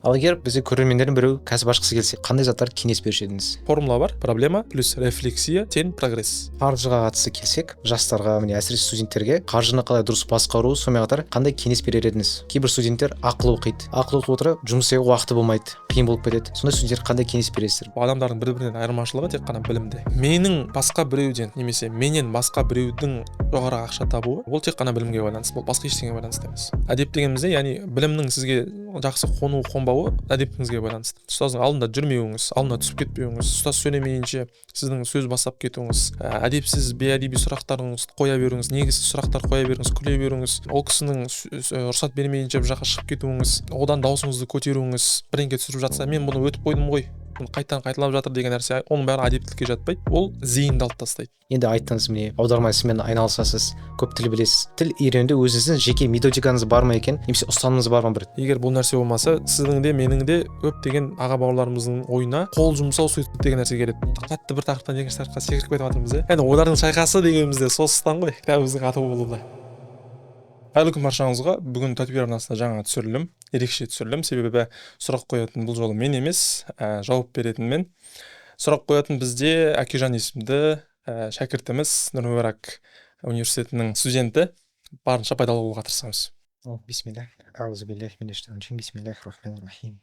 Ал егер бізде көрермендердің біреу кәсіп ашқысы келсе, қандай заттар кеңес беруші едіңіз? Формула бар: проблема плюс рефлексия тең прогресс. Қаржыға қатысты келсек, жастарға, міне әсіресе студенттерге қаржыны қалай дұрыс басқару, сонымен қатар қандай кеңес берер едіңіз? Кейбір студенттер ақыл оқиды, ақыл оқып отырып жұмыс істеуге уақыты болмайды, қиын болып кетеді. Сондай студенттерге қандай кеңес бересіздер? Адамдардың бір-бірінен айырмашылығы тек қана білімде. Менің басқа біреуден немесе менен басқа біреудің жоғары ақша табуы, ол тек қана білімге байланысты, бұл басқа ештеңеге байланысты емес. Әдеп дегенімізде, яғни білімнің сізге жақсы қонбауы әдепіңізге байланысты. Ұстаздың алдында жүрмеуіңіз, алдына түсіп кетпеуіңіз, ұстаз сөйлемейінше сіздің сөз бастап кетуіңіз, әдепсіз бейәдеби сұрақтарыңызды қоя беруіңіз, негізсіз сұрақтар қоя беруіңіз, күле беруіңіз, ол кісінің рұқсат бермейінше бір жаққа шығып кетуіңіз, одан даусыңызды көтеруіңіз, бірдеңе түсіріп жатса, мен бұны өтіп қойдым ғой, қайтадан қайталап жатыр деген нәрсе, оның бәрі әдептілікке жатпайды, ол зейінді алып тастайды. Енді айттыңыз, міне аударма ісімен айналысасыз, көп тіл білесіз. Тіл үйренуде өзіңіздің жеке методикаңыз бар ма екен, немесе ұстанымыңыз бар ма бір? Егер бұл нәрсе болмаса, сіздің де менің де көптеген аға бауырларымыздың ойына қол жұмсау суицид деген нәрсе келеді. Қатты бір тақырыптан екінші тақырыпқа секіріп кетіп жатырмыз. Яғни ойлардың шайқасы дегеніміз де соғыстан ғой, кітабымыздың аты болуда. Қайырлы күн баршаңызға. Бүгін Татвир арнасында жаңа түсірілім, ерекше түсірілім, себебі сұрақ қоятын бұл жолы мен емес, жауап беретін мен. Сұрақ қоятын бізде Әкежан есімді шәкіртіміз, Нұр Мүбарак университетінің студенті. Барынша пайдалы болуға тырысамыз. Бисмилlah. Аузу биллахи минаш шайтанир раджим. Бисмиллахир рахманир рахим.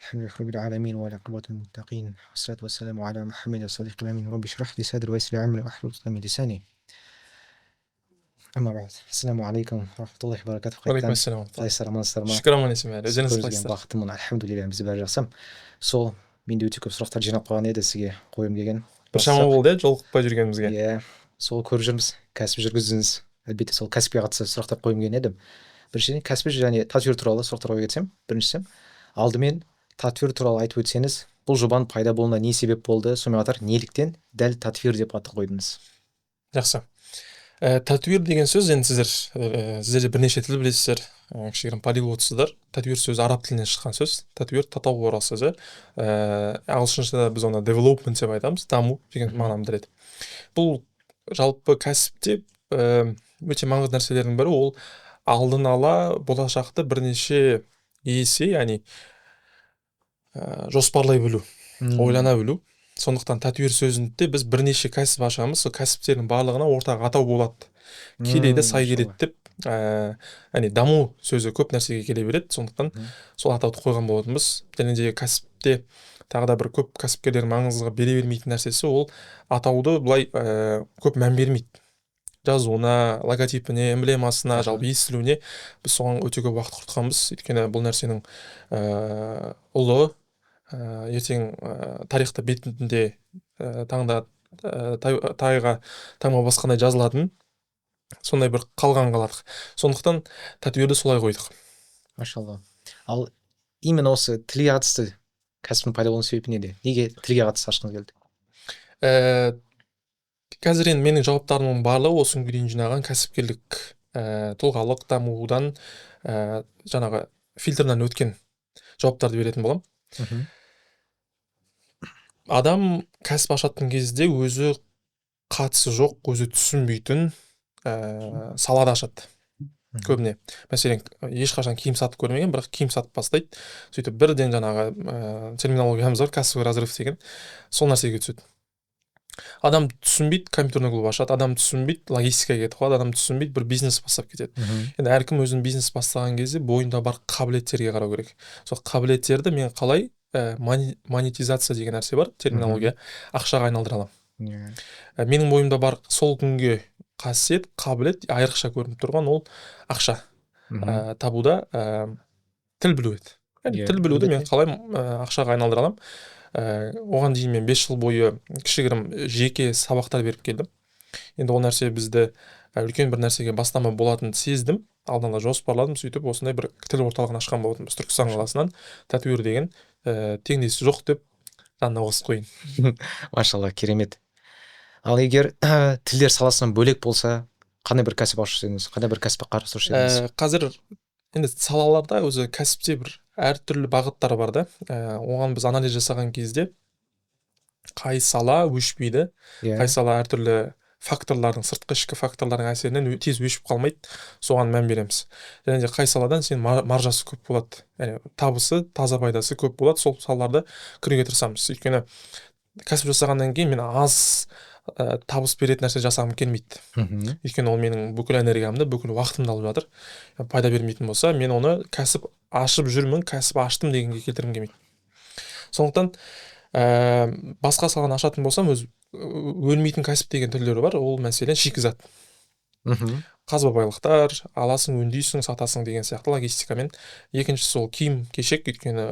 Алхамдулиллахи раббил аламин ва акибатул муттақин. Вассалату вассаламу аля Мухаммадин as-sadiqil amin. Rabbi shrah li sadri wa yassir li amri wahlul 'uqdatam min lisani. Amma ba'd. Assalamu алейкум ва рахматуллахи ва баракатух. Алейкум ассалам. Қалайсыздар, амансыздар ма? Шүкір аман есен. Өзіңіз Көрген қалайсыздар? бақытымын, альхамдулилля, бізде бәрі жақсы. Сол, менде өте көп сұрақтар жинап қойған еді, сізге қойым деген. Біршама болды, жолықпай жүргенімізге. Иә, сол көріп жүрміз, кәсіп жүргіздіңіз. Әлбетте сол кәсіпке қатысты сұрақтар қойым деген едім. Біріншіден кәсіпкер және Татвир туралы сұрақтар қоя кетсем, біріншісі алдымен Татвир туралы айтып өтсеңіз, бұл жобаның пайда болуына не себеп болды, сонымен қатар неліктен дәл Татвир деп аты қойдыңыз? Жақсы. Татвир деген сөз, енді сіздер бірнеше тіл білесіздер, кішігірім полиглотсыздар. Татвир сөзі араб тілінен шыққан сөз. Татвир татау орал сөзі. Ағылшыншада біз оны development деп айтамыз, даму деген мағынаны білдіреді. Бұл жалпы кәсіпте өте маңызды нәрселердің бірі, ол алдын ала болашақты бірнеше есе, яғни жоспарлай білу, ойлана білу. Сондықтан Татвир сөзінде біз бірнеше кәсіп ашамыз, сол кәсіптердің барлығына ортақ атау болады. Келеді, сай келеді деп, яғни даму сөзі көп нәрсеге келе береді. Сондықтан сол атауды қойған болатынбыз. Және де кәсіпте тағы да бір көп кәсіпкерлер маңызға бере бермейтін нәрсесі, ол атауды былай көп мән бермейді. Жазуына, логотипіне, эмблемасына, жалпы естілуіне біз соған өте көп уақыт құртқанбыз. Өйткені бұл нәрсенің ұлы ертең тарихта бетінде тайға таңба басқандай жазылатын, сондай бір қалған қаладық. Сондықтан Татвирді солай қойдық. Машалла. Ал именно осы тілге қатысты кәсіптің пайда болуының себебі неде? Неге тілге қатысты ашқыңыз келді? Қазір енді менің жауаптарымның барлығы осы күнге дейін жинаған кәсіпкерлік тұлғалық дамудан жаңағы фильтрдан өткен жауаптарды беретін боламын. Адам кәсіп ашатын кезде өзі қатысы жоқ, өзі түсінбейтін салада ашады көбіне. Мәселен, ешқашан киім сатып көрмеген, бірақ киім сатып бастайды. Сөйтіп бірден жаңағы терминологиямыз бар, кассовый разрыв деген, сол нәрсеге түседі. Адам түсінбейді, компьютерный клуб ашады, адам түсінбейді, логистикаға кетіп қалады, адам түсінбейді, бір бизнес бастап кетеді. Енді әркім өзінің бизнес бастаған кезде бойында бар қабілеттерге қарау керек. Сол қабілеттерді мен қалай монетизация деген нәрсе бар, терминология, ақшаға айналдыра аламын. Менің бойымда бар сол күнге қасиет, қабілет, айрықша көрініп тұрған ол ақша табуда тіл білу еді. Тіл білуді мен қалай ақшаға айналдыра аламын. Оған дейін мен 5 жыл бойы кішігірім жеке сабақтар беріп келдім. Енді ол нәрсе бізді үлкен бір нәрсеге бастама болатынын сездім, алдын ала жоспарладым, сөйтіп осындай бір тіл орталығын ашқан болатынбыз Түркістан қаласынан. Татвир деген теңдесі жоқ деп жанына қосып қойын. Машалла, керемет. Ал егер тілдер саласынан бөлек болса, қандай бір кәсіп ашушы едіңіз? Қандай бір кәсіпке қатысушы едіңіз? Қазір енді салаларда өзі кәсіпте бір әртүрлі бағыттар бар да. Оған біз анализ жасаған кезде қай сала өшпейді, қай сала әртүрлі факторлардың, сыртқы ішкі факторлардың әсерінен тез өшіп қалмайды, соған мән береміз. Және де қай саладан сен маржасы көп болады, яғни табысы, таза пайдасы көп болады, сол салаларды кіруге тырысамыз. Өйткені кәсіп жасағаннан кейін мен аз табыс беретін нәрсе жасағым келмейді. Өйткені ол менің бүкіл энергиямды, бүкіл уақытымды алып жатыр. Пайда бермейтін болса, мен оны кәсіп ашып жүрмін, кәсіп аштым дегенге келтіргім келмейді. Сондықтан басқа саланы ашатын болсам, өлмейтін кәсіп деген түрлері бар. Ол мәселен шикізат. Қазба байлықтар, аласың, өңдейсің, сатасың деген сияқты логистикамен. Екіншісі ол киім-кешек, өйткені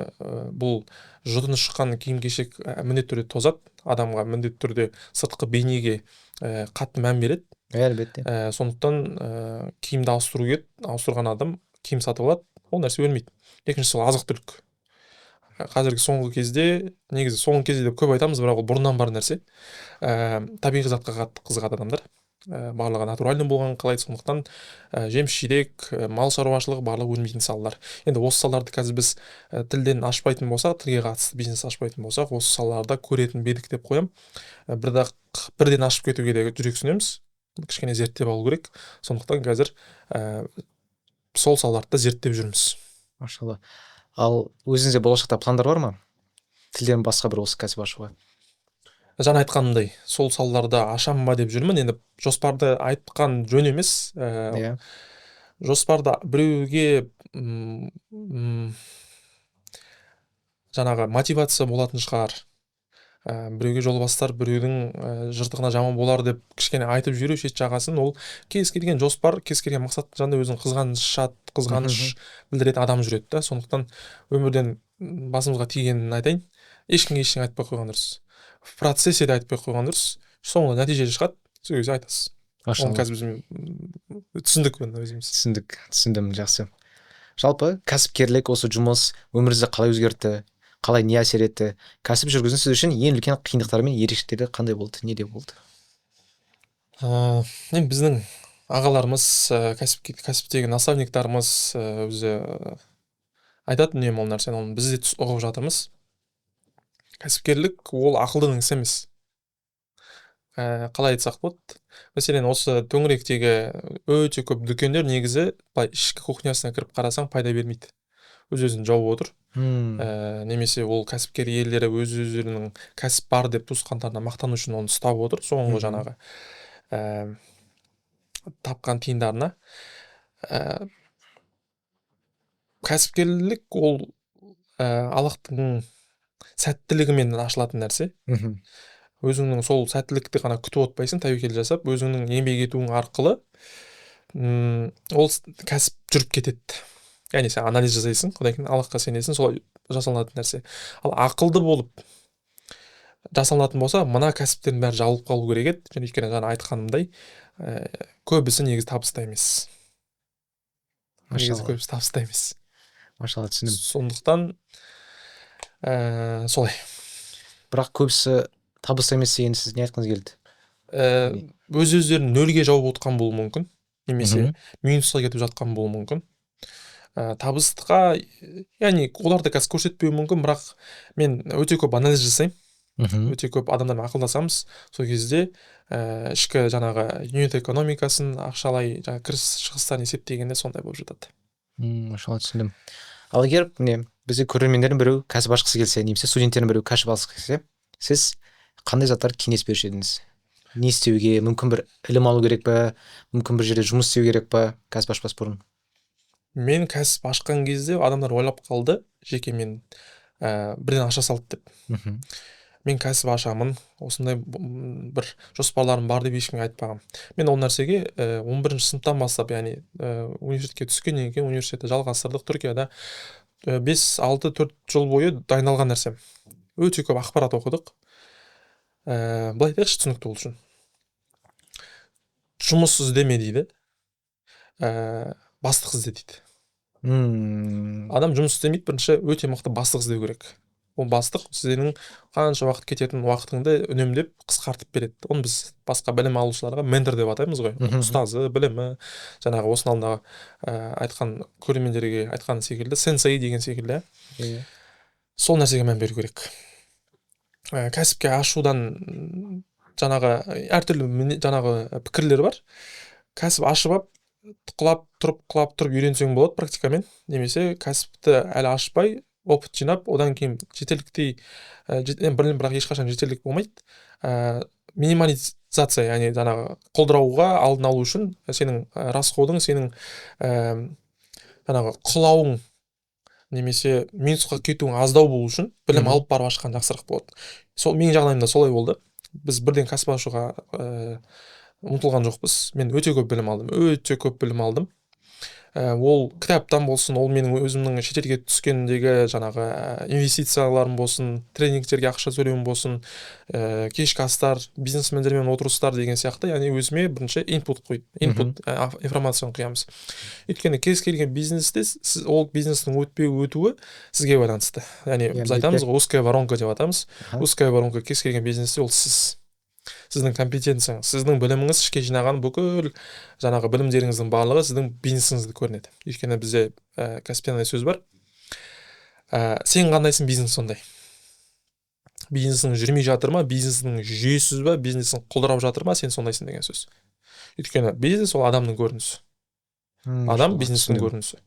бұл жұтыны шыққан киім-кешек міндетті түрде тозады, адамға міндетті түрде сыртқы бейнеге қатты мән береді. Әлбетте. Сондықтан киімді ауыстырған адам киім сатып алады, ол нәрсе өлмейді. Екіншісі ол азық-түлік. Қазіргі соңғы кезде де көп айтамыз, бірақ ол бұрыннан бар нәрсе. Табиғи затқа қатты қызығады адамдар. Барлығы натуральный болған қалайды, сондықтан жеміс-жидек, мал шаруашылығы барлығы өлмейтін салалар. Енді осы салаларды қазір біз тілден ашпайтын болсақ, тілге қатысты бизнес ашпайтын болсақ, осы салаларда көретін бедік деп қоям. Бірден ашып кетуге де жүрексінеміз, кішкене зерттеп алу керек. Сондықтан қазір сол салаларды зерттеп жүрміз. Машалла. Ал өзіңізде болашақта пландар бар ма? Тілден басқа бір осы кәсіп ашуға? Жаңа айтқанымдай, сол салаларда ашам ба деп жүрмін. Енді жоспарды айтқан жөн емес. Жоспарда біреуге жаңағы мотивация болатын шығар. Біреуге жол бастар, біреудің жыртығына жаман болар деп кішкене айтып жүру шет жағасын, ол кез келген жоспар, кез келген мақсат жанында өзінің қызғаныш білдіретін адам жүреді да. Сондықтан өмірден басымызға тигенін айтайын, ешкімге ештеңе айтпай қойған дұрыс. В процессе де айтпай қойған дұрыс. Соңында нәтиже шығады, сол кезде айтасыз. Оны қазір түсіндік өзіміз. Түсіндім, жақсы. Жалпы кәсіпкерлік, осы жұмыс өміріңізді қалай өзгертті, қалай не әсер етті? Кәсіп жүргізу сіз үшін ең үлкен қиындықтары мен ерекшеліктері қандай болды, неде болды? Енді біздің ағаларымыз, кәсіптегі наставниктарымыз өзі айтатын үнемі ол нәрсені, оны біз де ұғып жатырмыз. Кәсіпкерлік ол ақылдың ісі емес. Қалай айтсақ болады? Мәселен, осы төңіректегі өте көп дүкендер негізі ішкі кухнясына кіріп қарасаң пайда бермейді. Өз-өзін жауып отыр. Немесе ол кәсіпкер иелері өз-өздерінің кәсіп бар деп туысқандарына мақтану үшін оны ұстап отыр. Соңғы жаңағы тапқан тиындарына. Кәсіпкерлік ол Аллахтың сәттілігімен ашылатын нәрсе. Өзіңнің сол сәттілікті ғана күтіп отпайсың, тәуекел жасап, өзіңнің еңбек етуің арқылы ол кәсіп жүріп кетеді. Яғни сен анализ жасайсың, одан кейін Аллахқа сенесің, солай жасалатын нәрсе. Ал ақылды болып жасалатын болса, мына кәсіптердің бәрі жабылып қалу керек еді. Және өйткені жаңа айтқанымдай, көбісі негізі табыста емес. Көбісі табыста емес. Машалла, түсіндім. Сондықтан солай. Бірақ көбісі табыста емес деген сіз не айтқыңыз келді? Өз-өздерін нөлге жауып отқан болуы мүмкін, немесе минусқа кетіп жатқан болуы мүмкін. Табыстыққа, яғни оларды қазір көрсетпеуі мүмкін, бірақ мен өте көп анализ жасаймын. Өте көп адамдармен ақылдасамыз. Сол кезде ішкі жаңағы юнит экономикасын, ақшалай кіріс шығыстарын есептегенде сондай болып жатады. Машалла, түсіндім. Ал егер бізде көрермендердің біреу кәсіп ашқысы келсе, немесе студенттердің біреу кәсіп ашқысы келсе, сіз қандай заттар кеңес беруші едіңіз? Не істеуге, мүмкін бір ілім алу керек па, мүмкін бір жерде жұмыс істеу керек па, кәсіп ашпас бұрын? Мен кәсіп ашқан кезде адамдар ойлап қалды, жеке мен бірден аша салды деп. Мен кәсіп ашамын, осындай бір жоспарларым бар деп ешкімге айтпағам. Мен ол нәрсеге 11-ші сыныптан бастап, яғни университетке түскеннен кейін университетті жалғастырдық. Түркияда 5-6-4 жыл бойы дайындалған нәрсем. Өте көп ақпарат оқыдық. Былай айтайықшы, түсінікті ол үшін. Жұмыс іздеме дейді, бастық ізде дейді. Адам жұмыс істемейді, бірінші өте мықты бастық іздеу керек. Ол бастық сіздердің қанша уақыт кететін уақытыңды үнемдеп қысқартып береді. Оны біз басқа білім алушыларға ментор деп атаймыз ғой. Ұстазы, білімі, жаңағы осының алдындағы айтқан көрермендерге айтқан секілді, сенсей деген секілді. Сол нәрсеге мән беру керек. Кәсіпке ашудан жаңағы әртүрлі жаңағы пікірлер бар. Кәсіп ашып алып құлап тұрып үйренсең болады практикамен, немесе кәсіпті әлі ашпай опыт жинап, одан кейін жетерліктей бірақ ешқашан жетерлік болмайды. Минимализация, яғни жаңағы құлдырауға алдын алу үшін сенің расходың, сенің жаңағы құлауың немесе минусқа кетуің аздау болу үшін білім алып барып ашқан жақсырақ болады. Сол менің жағдайымда солай болды. Біз бірден кәсіп ашуға ұмтылған жоқпыз. Мен өте көп білім алдым. Ол кітаптан болсын, ол менің өзімнің шетелге түскендегі жаңағы инвестицияларым болсын, тренингтерге ақша төлеуім болсын, кешкі астар, бизнесмендермен отырыстар деген сияқты, яғни өзіме бірінші инпут информацияны құямыз. Өйткені кез келген бизнесте сіз ол бизнестің өтуі сізге байланысты. Яғни біз айтамыз ғой, узкая воронка деп атамыз. Узкая воронка кез келген бизнесте ол сіздің компетенцияңыз, сіздің біліміңіз, ішке жинаған бүкіл жаңағы білімдеріңіздің барлығы сіздің бизнесіңізде көрінеді. Өйткені бізде кәсіпте андай сөз бар. Сен қандайсың, бизнес сондай. Бизнесің жүрмей жатыр ма, бизнесің жүйесіз ба, бизнесің құлдырап жатыр ма, сен сондайсың деген сөз. Өйткені бизнес ол адамның көрінісі. Адам бизнестің көрінісі.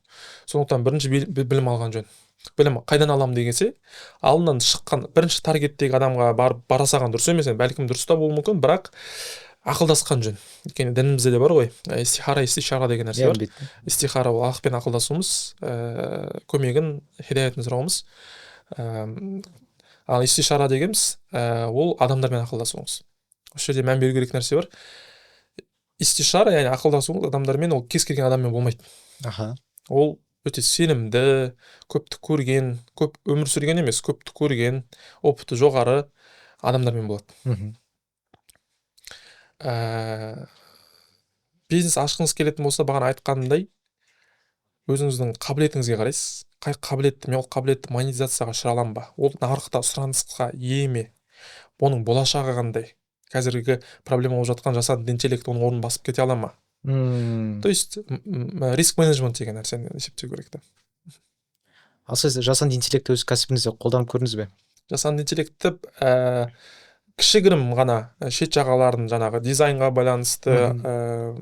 Сондықтан бірінші білім алған жөн. Білім қайдан аламын дегенсе, алдынан шыққан бірінші таргеттегі адамға бара салған дұрыс емес, бәлкім дұрыс та болуы мүмкін, бірақ ақылдасқан жөн. Өйткені дінімізде де бар ғой, истихара деген нәрсе бар. Истихара ол Аллахпен ақылдасуымыз, көмегін, хидаятын сұрауымыз. Ал истишара дегеніміз ол адамдармен ақылдасуымыз. Осы жерде мән беру керек нәрсе бар. Истишара, яғни ақылдасу адамдармен, ол кез келген адаммен болмайды. Ол өте сенімді, көпті көрген, көп өмір сүрген емес, көпті көрген, опыты жоғары адамдармен болады. Бизнес ашқыңыз келетін болса, бағана айтқанымдай, өзіңіздің қабілетіңізге қарайсыз. Қай қабілетті, мен ол қабілетті монетизацияға шығара аламын ба? Ол нарықта сұранысқа ие ме? Оның болашағы қандай? Қазіргі проблема болып жатқан жасанды интеллект оның орнын басып кете ала ма? То есть риск менеджмент деген нәрсені есептеу керек та. Ал сіз жасанды интеллектті өз кәсібіңізде қолданып көрдіңіз бе? Жасанды интеллектті кішігірім ғана шет жағаларын жаңағы дизайнға байланысты,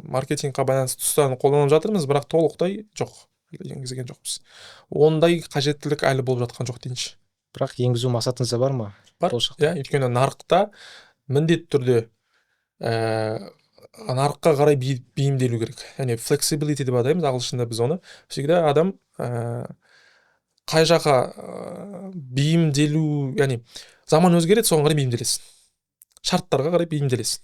маркетингқа байланысты тұстарын қолданып жатырмыз, бірақ толықтай жоқ, енгізген жоқпыз. Ондай қажеттілік әлі болып жатқан жоқ дейінші. Бірақ енгізу мақсатыңызда бар ма? Бар. Өйткені нарықта міндетті түрде нарыққа қарай бейімделу керек. Яғни flexibility деп атаймыз ағылшында біз оны. Всегда адам қай жаққа бейімделу, яғни заман өзгереді, соған қарай бейімделесің. Шарттарға қарай бейімделесің.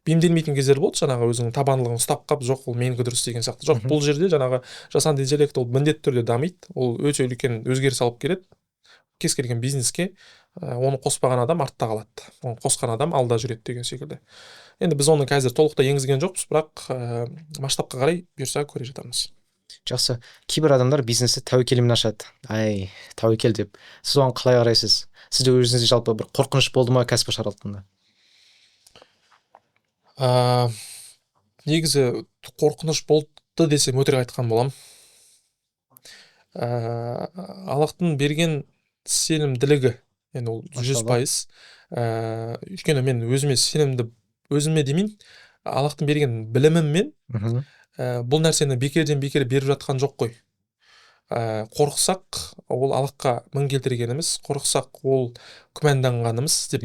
Бейімделмейтін кездер болды, жаңағы өзінің табандылығын ұстап қап, жоқ, ол менікі дұрыс деген сияқты. Жоқ, бұл жерде жаңағы жасанды интеллект ол міндетті түрде дамиды. Ол өте үлкен өзгеріс алып келеді. Кез келген бизнеске оны қоспаған адам артта қалады. Оны қосқан адам алда жүреді деген секілді. Енді біз оны қазір толықтай енгізген жоқпыз, бірақ масштабқа қарай бұйырса көре жатамыз. Жақсы. Кейбір адамдар бизнесті тәуекелмен ашады. Ай, тәуекел деп. Сіз оған қалай қарайсыз? Сізде өзіңізде жалпы бір қорқыныш болды ма кәсіп ашар алдында? Негізі қорқыныш болды десем өтірік айтқан боламын. Аллахтың берген сенімділігі, енді ол 100%. Өйткені мен өзіме демейін, Аллахтың берген біліміммен бұл нәрсені бекерден бекер беріп жатқан жоқ қой. Қорықсақ, ол Аллахқа мін келтіргеніміз, қорықсақ, ол күмәнданғанымыз деп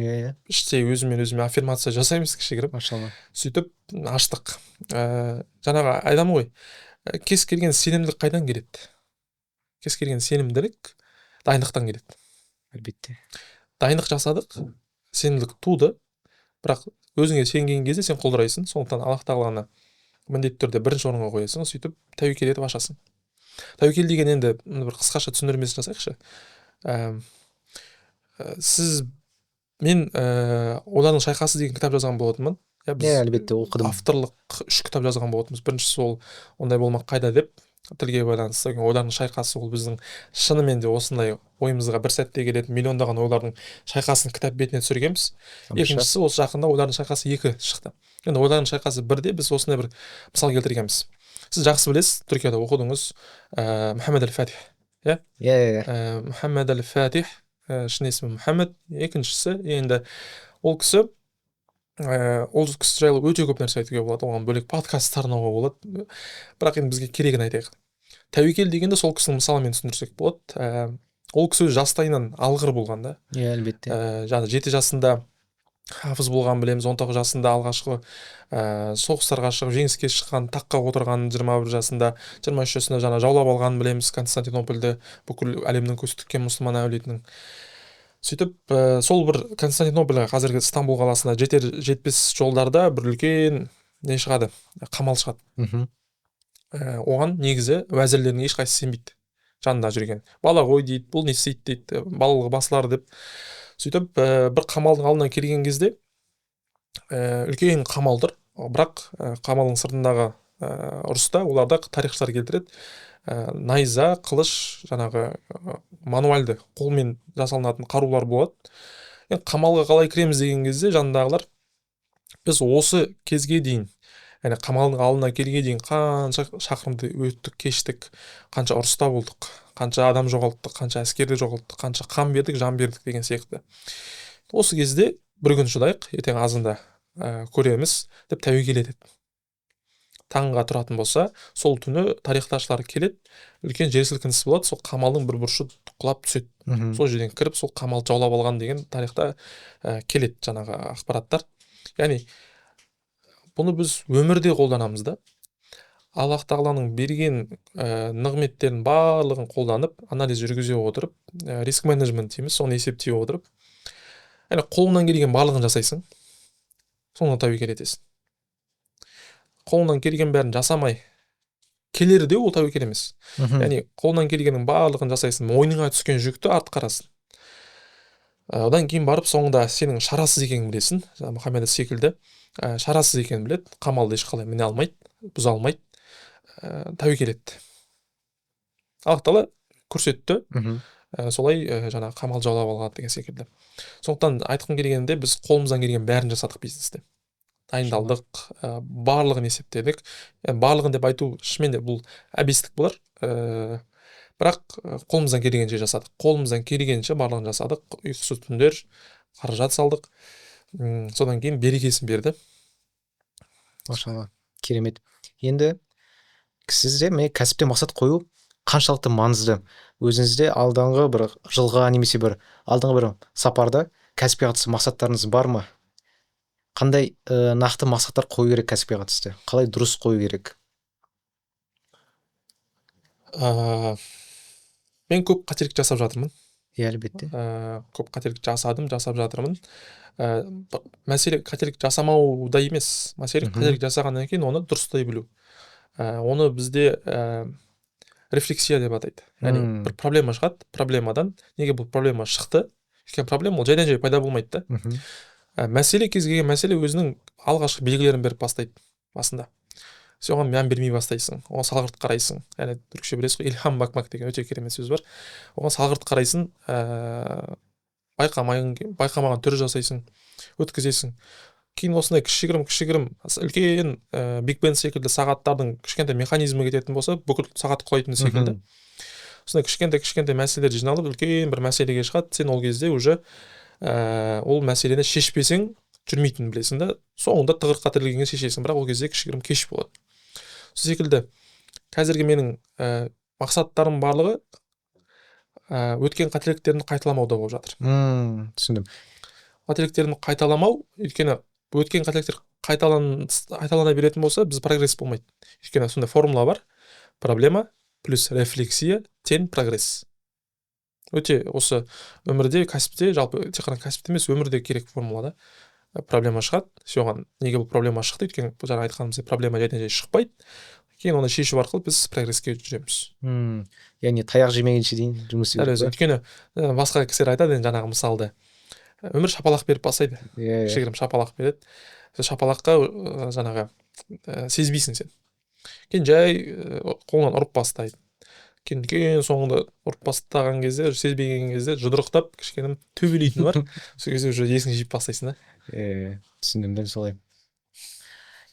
іштей өзіме аффирмация жасаймыз кішігірім. Сөйтіп аштық. Жаңағы айтамын ғой, кез келген сенімділік қайдан келеді? Кез келген сенімділік дайындықтан келеді. Әлбетте. Дайындық жасадық, сенімділік туды, бірақ өзіңе сенген кезде сен құлдырайсың, сондықтан Аллах тағаланы міндетті түрде бірінші орынға қоясың, сөйтіп тәуекел етіп ашасың. Тәуекел деген енді бір қысқаша түсіндірмесін жасайықшы. Мен олардың шайқасы деген кітап жазған болатынмын. Әлбетте оқыдым. Авторлық 3 кітап жазған болатынбыз. Біріншісі ол ондай болмақ қайда деп тілге байланысты. Олардың шайқасы ол біздің шынымен де осындай ойымызға бір сәтте келетін миллиондаған ойлардың шайқасын кітап бетіне түсіргенбіз. Екіншісі осы жақында ойлардың шайқасы 2 шықты. Енді ойлардың шайқасы 1-де біз осындай бір мысал келтіргенбіз. Сіз жақсы білесіз, Түркияда оқыдыңыз, Мұхаммед әл-Фатих. Мұхаммед әл-Фатих, шын есімі Мұхаммед, екіншісі енді ол кісі ол кісі жайлы өте көп нәрсе айтуға болады, оған бөлек подкаст арнауға болады, бірақ енді бізге керегін айтайық. Тәуекел дегенде сол кісінің мысалымен түсіндірсек болады. Ол кісі өз жастайынан алғыр болған да. Иә, әлбетте. Жаңа 7 жасында хафыз болған білеміз, 19 жасында алғашқы соғыстарға шығып жеңіске шыққан, таққа отырған, 21 жасында, 23 жасында жаңа жаулап алған білеміз Константинопольді, бүкіл әлемнің көз тіккен мұсылман әулетінің. Сөйтіп сол бір Константинопольға, қазіргі Стамбул қаласына жетер жетпес жолдарда бір үлкен не шығады, қамал шығады. Мгм. Оған негізі уәзірлердің ешқайсысы сенбейді, жанында жүрген. Бала ғой дейді, бұл не істейді дейді, балалығы басылар деп. Сөйтіп бір қамалдың алдына келген кезде үлкен қамалдыр, бірақ қамалдың сыртындағы ұрыста оларда тарихшылар келтіреді, найза, қылыш, жаңағы мануальды қолмен жасалынатын қарулар болады. Енді қамалға қалай кіреміз деген кезде жанындағылар, біз осы кезге дейін, яғни қамалдың алдына келге дейін қанша шақырымды өттік, кештік, қанша ұрыста болдық, қанша адам жоғалттық, қанша әскерді жоғалттық, қанша қан бердік, жан бердік деген сияқты. Осы кезде бір күн шыдайық, ертең азында көреміз деп тәуекел етеді. Таңға тұратын болса, сол түні тарихташылар келеді, үлкен жер сілкінісі болады, сол қамалдың бір бұрышы құлап түседі. Мгм. Сол жерден кіріп, сол қамалды жаулап алған деген тарихта келеді жаңағы ақпараттар. Яғни бұны біз өмірде қолданамыз да. Аллах тағаланың берген нығметтерін барлығын қолданып, анализ жүргізе отырып, риск менеджмент дейміз, соны есептей отырып, яғни қолыңнан келген барлығын жасайсың, соңына тәуекел етесің. Қолыңнан келген бәрін жасамай келер де ол тәуекел емес. Мгм. Яғни қолыңнан келгеннің барлығын жасайсың, мойныңа түскен жүкті артқа қарасын. Одан кейін барып соңында сенің шарасыз екенін білесің, Мұхаммед секілді шарасыз екенін біледі, қамалды ешқалай міне алмайды, бұза алмайды, тәуекел етті. Аллах тағала көрсетті, Мгм. солай жаңа қамал жаулап алған деген секілді. Сондықтан айтқым келгенде біз қолымыздан келген бәрін жасадық бизнесте. Дайындалдық, барлығын есептедік. Барлығын деп айту шынымен де бұл әбестік болар. Бірақ қолымыздан келгенше жасадық. Қолымыздан келгенше барлығын жасадық. Ұйқысыз түндер, қаражат салдық. Содан кейін берекесін берді. Машалла, керемет. Енді сізде міне кәсіпте мақсат қою қаншалықты маңызды? Өзіңізде алдағы бір жылға немесе бір алдағы бір сапарда кәсіпке қатысты мақсаттарыңыз бар ма? Қандай нақты мақсаттар қою керек кәсіпке қатысты? Қалай дұрыс қою керек? Мен көп қателік жасап жатырмын. Иә, әлбетте. Көп қателік жасап жатырмын. Мәселе қателік жасамауда емес. Мәселе қателік жасағаннан кейін оны дұрыстай білу. Оны бізде рефлексия деп атайды. Яғни бір проблема шығады, проблемадан неге бұл проблема шықты? Өйткені проблема ол жайдан жай пайда болмайды да. Мәселе кез келген мәселе өзінің алғашқы белгілерін беріп бастайды басында. Сен оған мән бермей бастайсың, оған салғырт қарайсың. Яғни түркше білесіз ғой, илхам бакмак деген өте керемет сөз бар. Оған салғырт қарайсың, байқамаған түрі жасайсың, өткізесің. Кейін осындай кішігірім үлкен Биг Бен секілді сағаттардың кішкентай механизмі кететін болса, бүкіл сағат құлайтын секілді. Осындай кішкентай мәселелер жиналып, үлкен бір мәселеге шығады. Сен ол кезде уже ол мәселені шешпесең жүрмейтінін білесің да. Соңында тығырыққа тірелгенге шешесің, бірақ ол кезде кішігірім кеш болады. Сол секілді қазіргі менің мақсаттарым барлығы өткен қателіктерді қайталамауда болып жатыр. Түсіндім. Қателіктерді қайталамау, өйткені өткен қателіктер қайталана беретін болса, біз прогресс болмайды. Өйткені сондай формула бар. Проблема плюс рефлексия тең прогресс. Өте осы өмірде, кәсіпте, жалпы тек қана кәсіпте емес, өмірде керек формула да. Проблема шығады. Соған неге бұл проблема шықты? Өйткені жаңа айтқанымыздай проблема жайдан жай шықпайды. Кейін оны шешу арқылы біз прогресске жүреміз. Яғни таяқ жемегенше дейін жұмыс істеу керек. Өйткені басқа кісілер айтады, жаңағы мысалды. Өмір шапалақ беріп бастайды. Кішігірім шапалақ береді. Шапалаққа жаңағы сезбейсің сен. Кейін жай қолынан ұрып бастайды. Кейін соңында ұрып бастаған кезде, сезбеген кезде жұдырықтап кішкенім төбелейтіні бар. Сол кезде уже есің жиіп бастайсың да. Түсіндім дәл солай.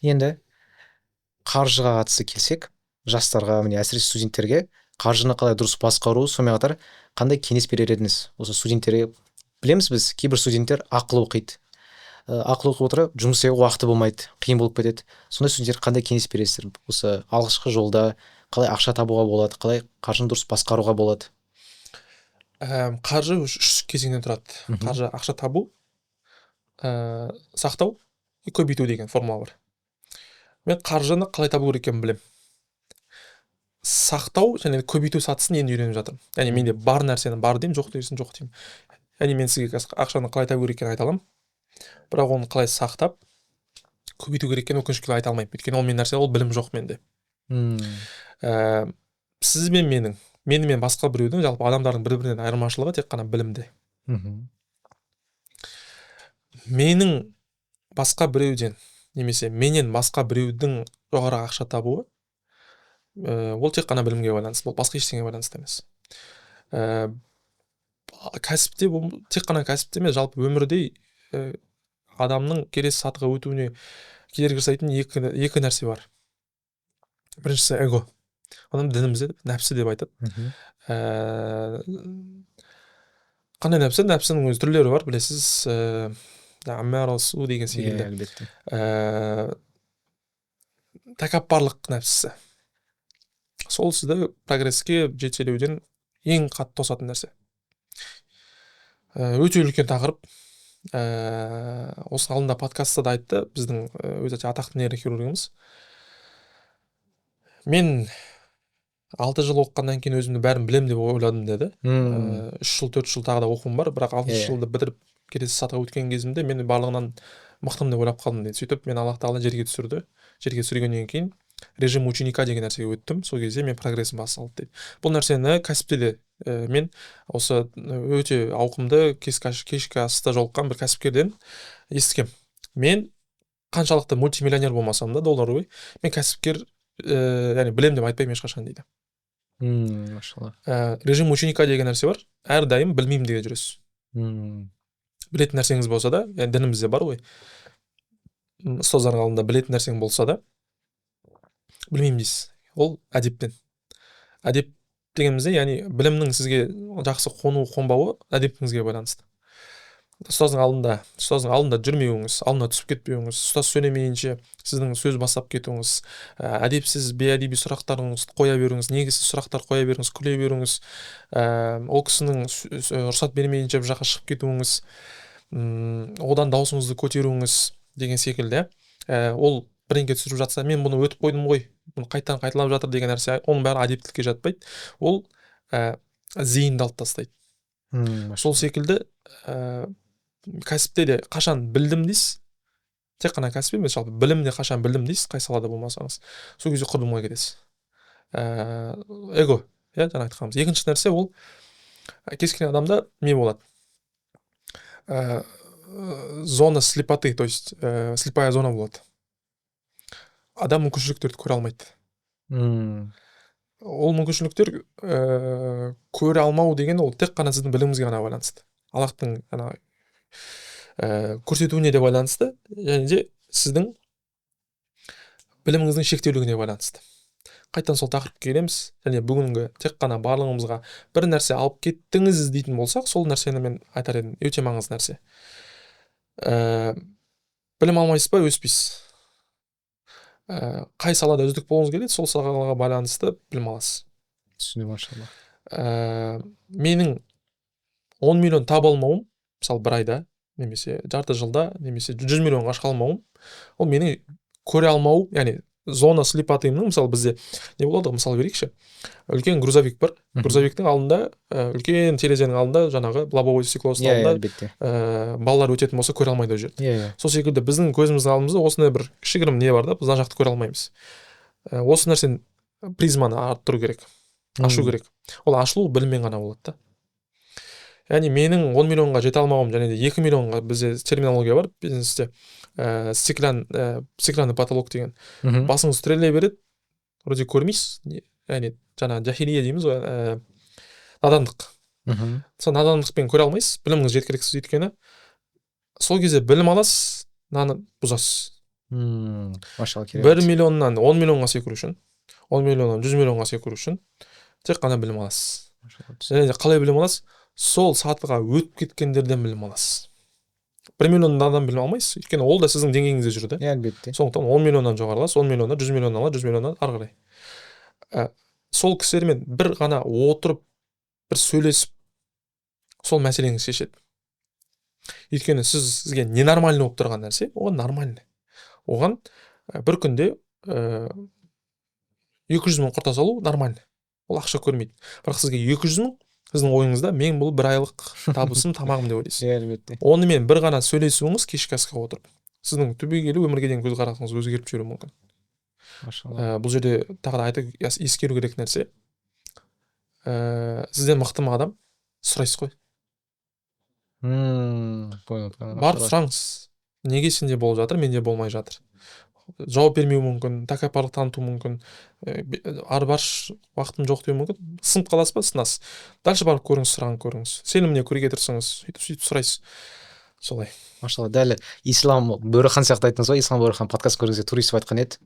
Енді қаржыға қатысты келсек, жастарға, міне әсіресе студенттерге қаржыны қалай дұрыс басқару, сонымен қатар қандай кеңес берер едіңіз? Осы студенттерге білеміз біз, кейбір студенттер ақылы оқиды. ақыл оқып отыра жұмыс істеуге уақыты болмайды, қиын болып кетеді. Сондай студенттерге қандай кеңес бересіздер осы алғашқы жолда? Қалай ақша табуға болады, қалай қаржыны дұрыс басқаруға болады? Қаржы үш кезеңнен тұрады. Қаржы, ақша табу, сақтау и көбейту деген формула бар. Мен қаржыны қалай табу керек екенін білемін. Сақтау және көбейту сатысын енді үйреніп жатырмын. Яғни менде бар нәрсені бар деймін, жоқ дейсін жоқ деймін. Яғни мен сізге ақшаны қалай табу керек екенін айта аламын, бірақ оны қалай сақтап көбейту керек екенін өкінішке орай айта алмаймын. Өйткені ол мен нәрсе, ол білім жоқ менде. Сіз бен мен басқа біреудің, жалпы адамдардың бір-бірінен айырмашылығы тек қана білімде. Менің басқа біреуден немесе менен басқа біреудің жоғары ақша табуы, ол тек қана білімге байланысты, ол басқа ештеңеге байланысты емес. Кәсіпте, тек қана кәсіпте емес, жалпы өмірде адамның келесі сатыға өтуіне кедергі жасайтын екі нәрсе бар. Біріншісі эго. Оны дінімізде нәпсі деп айтады. Қандай нәпсі? Нәпсінің өз түрлері бар, білесіз, аммарасу деген секілді. Тәкаппарлық нәпсісі. Сол сізді прогресске жетелеуден ең қатты тосатын нәрсе. Өте үлкен тақырып. Осы алдында подкастта да айтты біздің өте атақты нейрохирургымыз. Мен 6 жыл оқығаннан кейін өзімді бәрін білем деп ойладым деді. 3 жыл 4 жыл тағы да оқуым бар, бірақ 6 жылды бітіріп келесі сатыға өткен кезімде мен барлығынан мықтымын деп ойлап қалдым дейді. Сөйтіп мен Аллах тағала жерге түсірді. Жерге түсіргеннен кейін режим ученика деген нәрсеге өттім. Сол кезде мен прогрессім басталды дейді. Бұл нәрсені кәсіпте де мен осы өте ауқымды кешкі аста жолыққан бір кәсіпкерден естігем. Мен қаншалықты мультимиллионер болмасам да, доллар ғой, мен кәсіпкер, яғни білем деп айтпаймын ешқашан дейді. Машалла. Режим ученика деген нәрсе бар. Әрдайым білмеймін деген жүресіз. Білетін нәрсеңіз болса да, яғни дінімізде бар ғой, ұстаздардың алдында білетін нәрсең болса да, білмеймін дейсіз. Ол әдептен. Әдеп дегенімізде, яғни білімнің сізге жақсы қонбауы әдепіңізге байланысты. Ұстаздың алдында жүрмеуіңіз, алдына түсіп кетпеуіңіз, ұстаз сөйлемейінше сіздің сөз бастап кетуіңіз, әдепсіз, бейәдеби сұрақтарыңызды қоя беруіңіз, негізсіз сұрақтар қоя беруіңіз, күле беруіңіз, ол кісінің рұқсат бермейінше бір жаққа шығып кетуіңіз, одан даусыңызды көтеруіңіз деген секілді. Ол бірінге түсіріп жатса, мен бұны өтіп қойдым ғой, бұны қайталап жатыр деген нәрсе, оның бәрі әдептілікке жатпайды. Ол зейінді алып тастайды. Сол секілді кәсіпте де қашан білдім дейсіз, тек қана кәсіп емес, жалпы білімде қашан білдім дейсіз, қай салада болмасаңыз, сол кезде құрдымға кетесіз. Эго, жаңа айтқанымыз. Екінші нәрсе, ол кез келген адамда не болады? Зона слепоты, то есть слепая зона болады. Адам мүмкіншіліктерді көре алмайды. Ол мүмкіншіліктер көре алмау деген ол тек қана сіздің біліміңізге ғана байланысты. Аллахтың көрсетуіне де байланысты, және де сіздің біліміңіздің шектеулігіне байланысты. Қайтадан сол тақырыпқа келеміз, және бүгінгі тек қана барлығымызға бір нәрсе алып кеттіңіз дейтін болсақ, сол нәрсені мен айтар едім, өте маңызды нәрсе. Білім алмайсыз ба, өспейсіз. Қай салада үздік болуыңыз келеді, сол салаға байланысты білім аласыз. Түсінемін, машалла. Менің 10 миллион таба алмауым, мысалы бір айда, немесе жарты жылда, немесе 100 миллионға шыға алмауым, ол мені көре алмау, яғни зона слепотымның, мысалы бізде не болады, мысалы берейікші, үлкен грузовик бар, грузовиктің алдында, үлкен терезенің алдында, жаңағы лобовой стеклосы алдында балалар өтетін болса көре алмайды ол жерді. Сол секілді біздің көзіміздің алдымызда осындай бір кішігірім не бар да, біз ана жақты көре алмаймыз. Осы нәрсені призманы арттыру керек, ашу керек. Ол ашылу біліммен ғана болады да. Яғни менің 10 миллионға жете алмауым, және де 2 миллионға бізде терминология бар, бизнесте стеклянный потолок деген. Басыңыз түрелей береді, вроде көрмейсіз, яғни жаңа жахилия дейміз ғой, надандық. Сол надандықпен көре алмайсыз, біліміңіз жеткіліксіз өйткені. Сол кезде білім аласыз, наны бұзасыз. 1 миллионнан 10 миллионға секіру үшін, 10 миллионнан 100 миллионға секіру үшін тек қана білім аласыз. Және де қалай білім аласыз? Сол сатыға өтіп кеткендерден білім аласыз. 1 миллионнан білім алмайсыз, өйткені ол да сіздің деңгейіңізде жүрді. Әлбетте. Сондықтан 10 миллионнан жоғары аласыз, 10 миллионнан, 100 миллионнан аласыз, 100 миллионнан ары қарай. Сол кісілермен бір ғана отырып, бір сөйлесіп, сол мәселеңіз шешеді. Өйткені сізге ненормальный болып тұрған нәрсе, оған нормальный. Оған бір күнде 200 мың құрта салу нормальный. Ол ақша көрмейді. Бірақ сізге 200 мың, сіздің ойыңызда мен бұл 1 айлық табысым, тамағым деп ойлайсыз. Әлбетте. Онымен бір ғана сөйлесуіңіз кешкі асқа отырып, сіздің түбегейлі өмірге деген көзқарасыңыз өзгеріп жіберуі мүмкін. Машалла. Бұл жерде тағы да айтып ескеру керек нәрсе. Сізден мықты адам сұрайсыз ғой. Понял. Барып сұраңыз. Неге сенде болып жатыр, менде болмай жатыр? Жауап бермеу мүмкін, тәкаппарлық таныту мүмкін, арбаш уақытым жоқ деу мүмкін. Сынып қаласыз ба, сынасыз. Дальше барып көріңіз, сұрағын көріңіз. Сеніміне көреге тұрсаңыз, сөйтіп сұрайсыз. Солай. Машалла, дәл ислам Бөріхан сияқты айттыңыз ғой, ислам Бөріхан подкаст көргенде турист айтқан еді.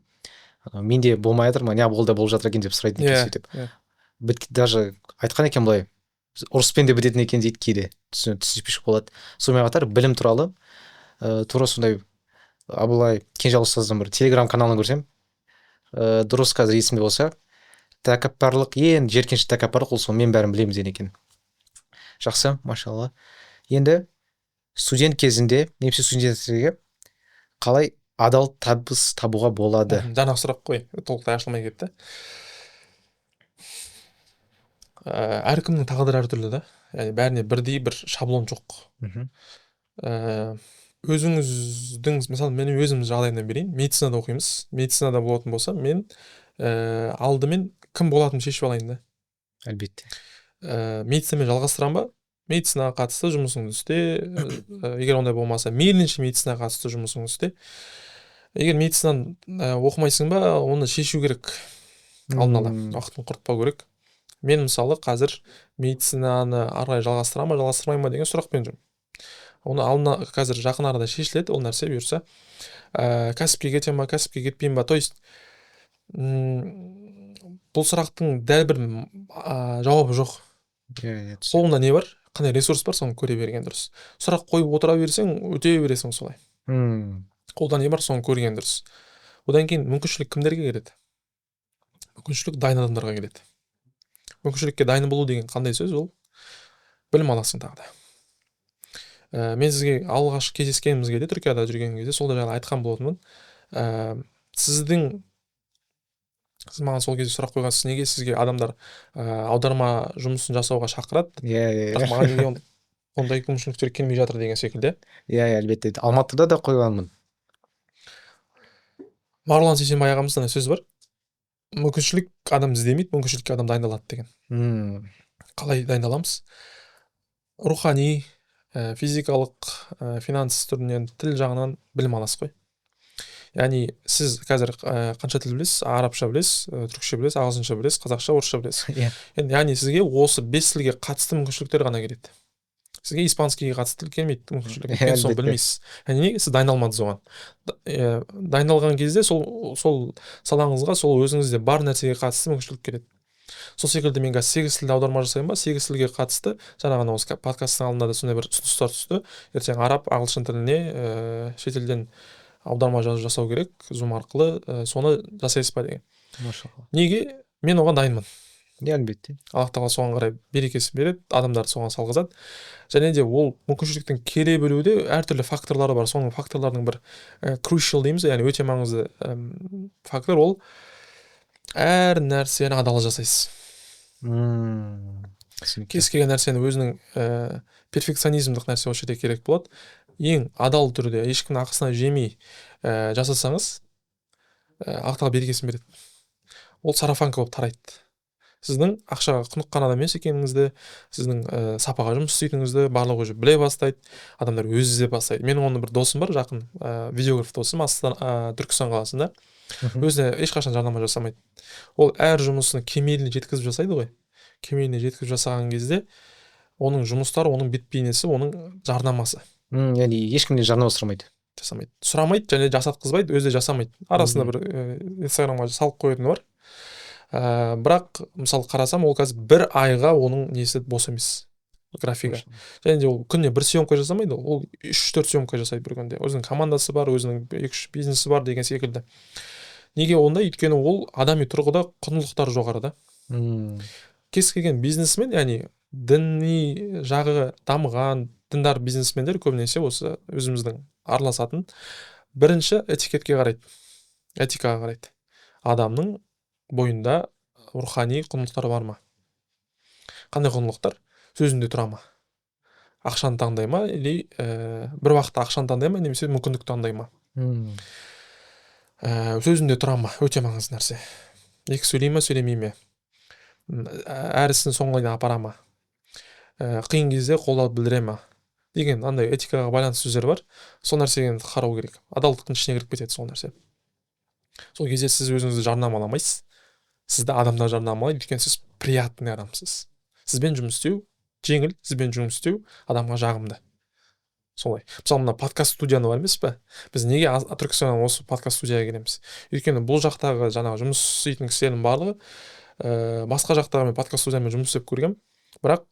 Менде болмай жатыр ма, не болды болып жатыр екен деп сұрайтын екен сөйтіп. Даже айтқан екен былай, ұрыспен де бітетін екен дейді кейде, түсінбеушілік болады. Сонымен қатар білім туралы тура сондай Абылай Кенжал ұстаздың бір телеграм каналын көрсем, дұрыс қазір есімде болса, тәкаппарлық, ең жеркенші тәкаппарлық, ол сол мен бәрін білемін деген екен. Жақсы, машалла. Енді студент кезінде, немесе студенттерге қалай адал табыс табуға болады? Жаңа сұрақ қой, толықтай ашылмай кетті. Әркімнің тағдыры әртүрлі да. Яғни бәріне бірдей бір шаблон жоқ. Өзіңіздің, мысалы мен өзіміз жағдайынан берейін, медицинада оқимыз. Медицинада болатын болса, мен алдымен кім болатынын шешіп алайын да. Әлбетте. Медицинамен жалғастырам ба? Медицинаға қатысты жұмысыңды істе. Егер ондай болмаса, мейлінше медицинаға қатысты жұмысыңды істе. Егер медицинаны оқымайсың ба, оны шешу керек. Алдын ала, уақытын құртпау керек. Мен мысалы қазір медицинаны ары қарай жалғастырам ба, жалғастырмайым ба деген сұрақпен жүрмін. Оны алдына қазір жақын арада шешіледі, ол нәрсе бұйырса. Кәсіпке кетем ба, кәсіпке кетпеймін ба? То есть бұл сұрақтың дәл бір жауабы жоқ. Қолында не бар? Қандай ресурс бар, соны көре берген дұрыс. Сұрақ қойып отыра берсең, өте бересің солай. Қолда не бар, соны көрген дұрыс. Одан кейін мүмкіншілік кімдерге келеді? Мүмкіншілік дайын адамдарға келеді. Мүмкіншілікке дайын болу деген қандай сөз? Ол білім аласың тағы да. Мен сізге алғаш кездескенімізге де Түркияда жүрген кезде сол жайлы айтқан болатынмын. Сіз маған сол кезде сұрақ қойғансыз, неге сізге адамдар аударма жұмысын жасауға шақырады? Бірақ маған неге ондай мүмкіншіліктер келмей жатыр деген секілді. Әлбетте. Алматыда да қойғанмын. Марғұлан Сейсенбай ағамызда сөз бар. Мүмкіншілік адам іздемейді, мүмкіншілікке адам дайындалады деген. Қалай дайындаламыз? Рухани, физикалық, финанс түрінен, тіл жағынан білім аласыз ғой. Яғни сіз қазір қанша тіл білесіз? Арабша білесіз, түркше білесіз, ағылшынша білесіз, қазақша, орысша білесіз. Яғни сізге осы 5 тілге қатысты мүмкіншіліктер ғана келеді. Сізге испанскийге қатысты тіл келмейді мүмкіншілік. Өйткені соны білмейсіз. Яғни неге сіз дайындалмадыңыз оған? Дайындалған кезде сол салаңызға, сол өзіңізде бар нәрсеге қатысты мүмкіншілік келеді. Сол секілді мен қазір 8 тілде аударма жасаймын ба? 8 тілге қатысты жаңа ғана осы подкасттың алдында да сондай бір ұсыныстар түсті. Ертең араб, ағылшын тіліне шетелден аударма жасау керек, Zoom арқылы, соны жасайсыз ба деген. Неге? Мен оған дайынмын. Әлбетте. Аллах тағала соған қарай берекесін береді, адамдарды соған салғызады. Және де ол мүмкіншіліктің келе білуде әртүрлі факторлары бар. Соның факторлардың бір crucial дейміз, яғни өте маңызды фактор, ол әр нәрсені адал жасайсыз. Кез келген нәрсені өзінің перфекционизмдік нәрсе осы жерде керек болады. Ең адал түрде, ешкімнің ақысына жемей жасасаңыз, Аллах тағала берекесін береді. Ол сарафанка болып тарайды. Сіздің ақшаға құныққан адам емес екеніңізді, сіздің сапаға жұмыс істейтініңізді барлығы уже біле бастайды, адамдар өзі іздеп бастайды. Менің оның бір досым бар, жақын видеограф досым, Түркістан қаласында. Өзіне ешқашан жарнама жасамайды. Ол әр жұмысын кемеліне жеткізіп жасайды ғой. Кемеліне жеткізіп жасаған кезде оның жұмыстары, оның бет бейнесі, оның жарнамасы. Яғни ешкімнен жарнама жасамайды. Сұрамайды және жасатқызбайды, өзі жасамайды. Арасында бір Инстаграмға салып қоятыны бар. Бірақ мысалы қарасам, ол қазір 1 айға оның несі бос емес. графига. Және де ол күніне бір съемка жасамайды, ол 3-4 съемка жасайды бір күнде. Өзінің командасы бар, өзінің 2-3 бизнесі бар деген секілді. Неге онда? Өйткені ол адами тұрғыда құндылықтары жоғары да. Кез келген бизнесмен, яғни діни жағы дамыған діндар бизнесмендер көбінесе осы өзіміздің араласатын бірінші этикетке қарайды, этикаға қарайды. Адамның бойында рухани құндылықтар бар ма? Қандай құндылықтар? Сөзінде тұра ма? Ақшаны таңдай ма? Или бір уақытта ақшаны таңдай ма, немесе мүмкіндік таңдай ма? Сөзінде тұра ма? Өте маңызды нәрсе. Екі сөйлей ме, сөйлемей ме? Әр ісін соңына дейін апара ма? Қиын кезде қолдау білдіре ма? Деген андай этикаға байланысты сөздер бар. Сол нәрсені қарау керек. Адалдықтың ішіне кіріп кетеді сол нәрсе. Сол кезде сіз өзіңізді жарнамаламайсыз. Сізді адамдар жарнамалайды, өйткені сіз приятный адамсыз. Сізбен жұмыс істеу жеңіл, сізбен жұмыс істеу адамға жағымды. Солай. Мысалы, мына подкаст студияны бар емес пе? Біз неге Түркістаннан осы подкаст студияға келеміз? Өйткені бұл жақтағы жаңағы жұмыс істейтін кісілердің барлығы басқа жақтағы мен подкаст студиямен жұмыс істеп көргем, бірақ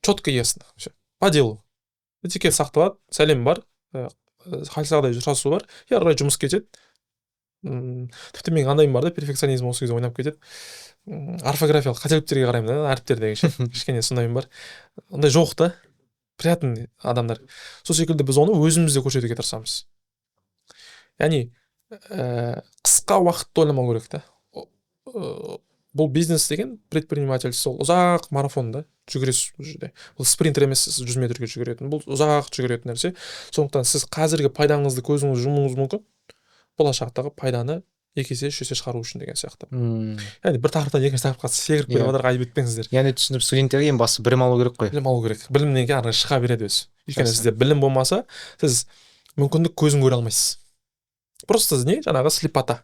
четко ясно. По делу. Этикет сақталады, сәлем бар, қайсағыдай сұрасу бар, ары қарай жұмыс кетеді. Тіпті мен қандайым бар да, перфекционизм осы кезде ойнап кетеді. Орфографиялық қателіктерге қараймын да, әріптердегі кішкене сондайым бар. Ондай жоқ та, приятный адамдар. Сол секілді біз оны өзімізде көрсетуге тырысамыз. Яғни қысқа уақытты ойламау керек та. Бұл бизнес деген предпринимательство, ол ұзақ марафон да, жүгіресіз бұл жерде. Бұл спринтер емес, 100 метрге жүгіретін, бұл ұзақ жүгіретін нәрсе. Сондықтан сіз қазіргі пайдаңызды көзіңіз жұмуыңыз мүмкін, болашақтағы пайданы 2 есе 3 есе шығару үшін деген сияқты. Яғни бір тақырыптан екінші тақырыпқа секіріп кетіп жатыр, айып етпеңіздер. Яғни түсініп, студенттерге ең басты білім алу керек қой. Білім алу керек. Білімнен кейін ары шыға береді өзі. Өйткені сізде білім болмаса, сіз мүмкіндік көзін көре алмайсыз. Просто не, жаңағы слепота.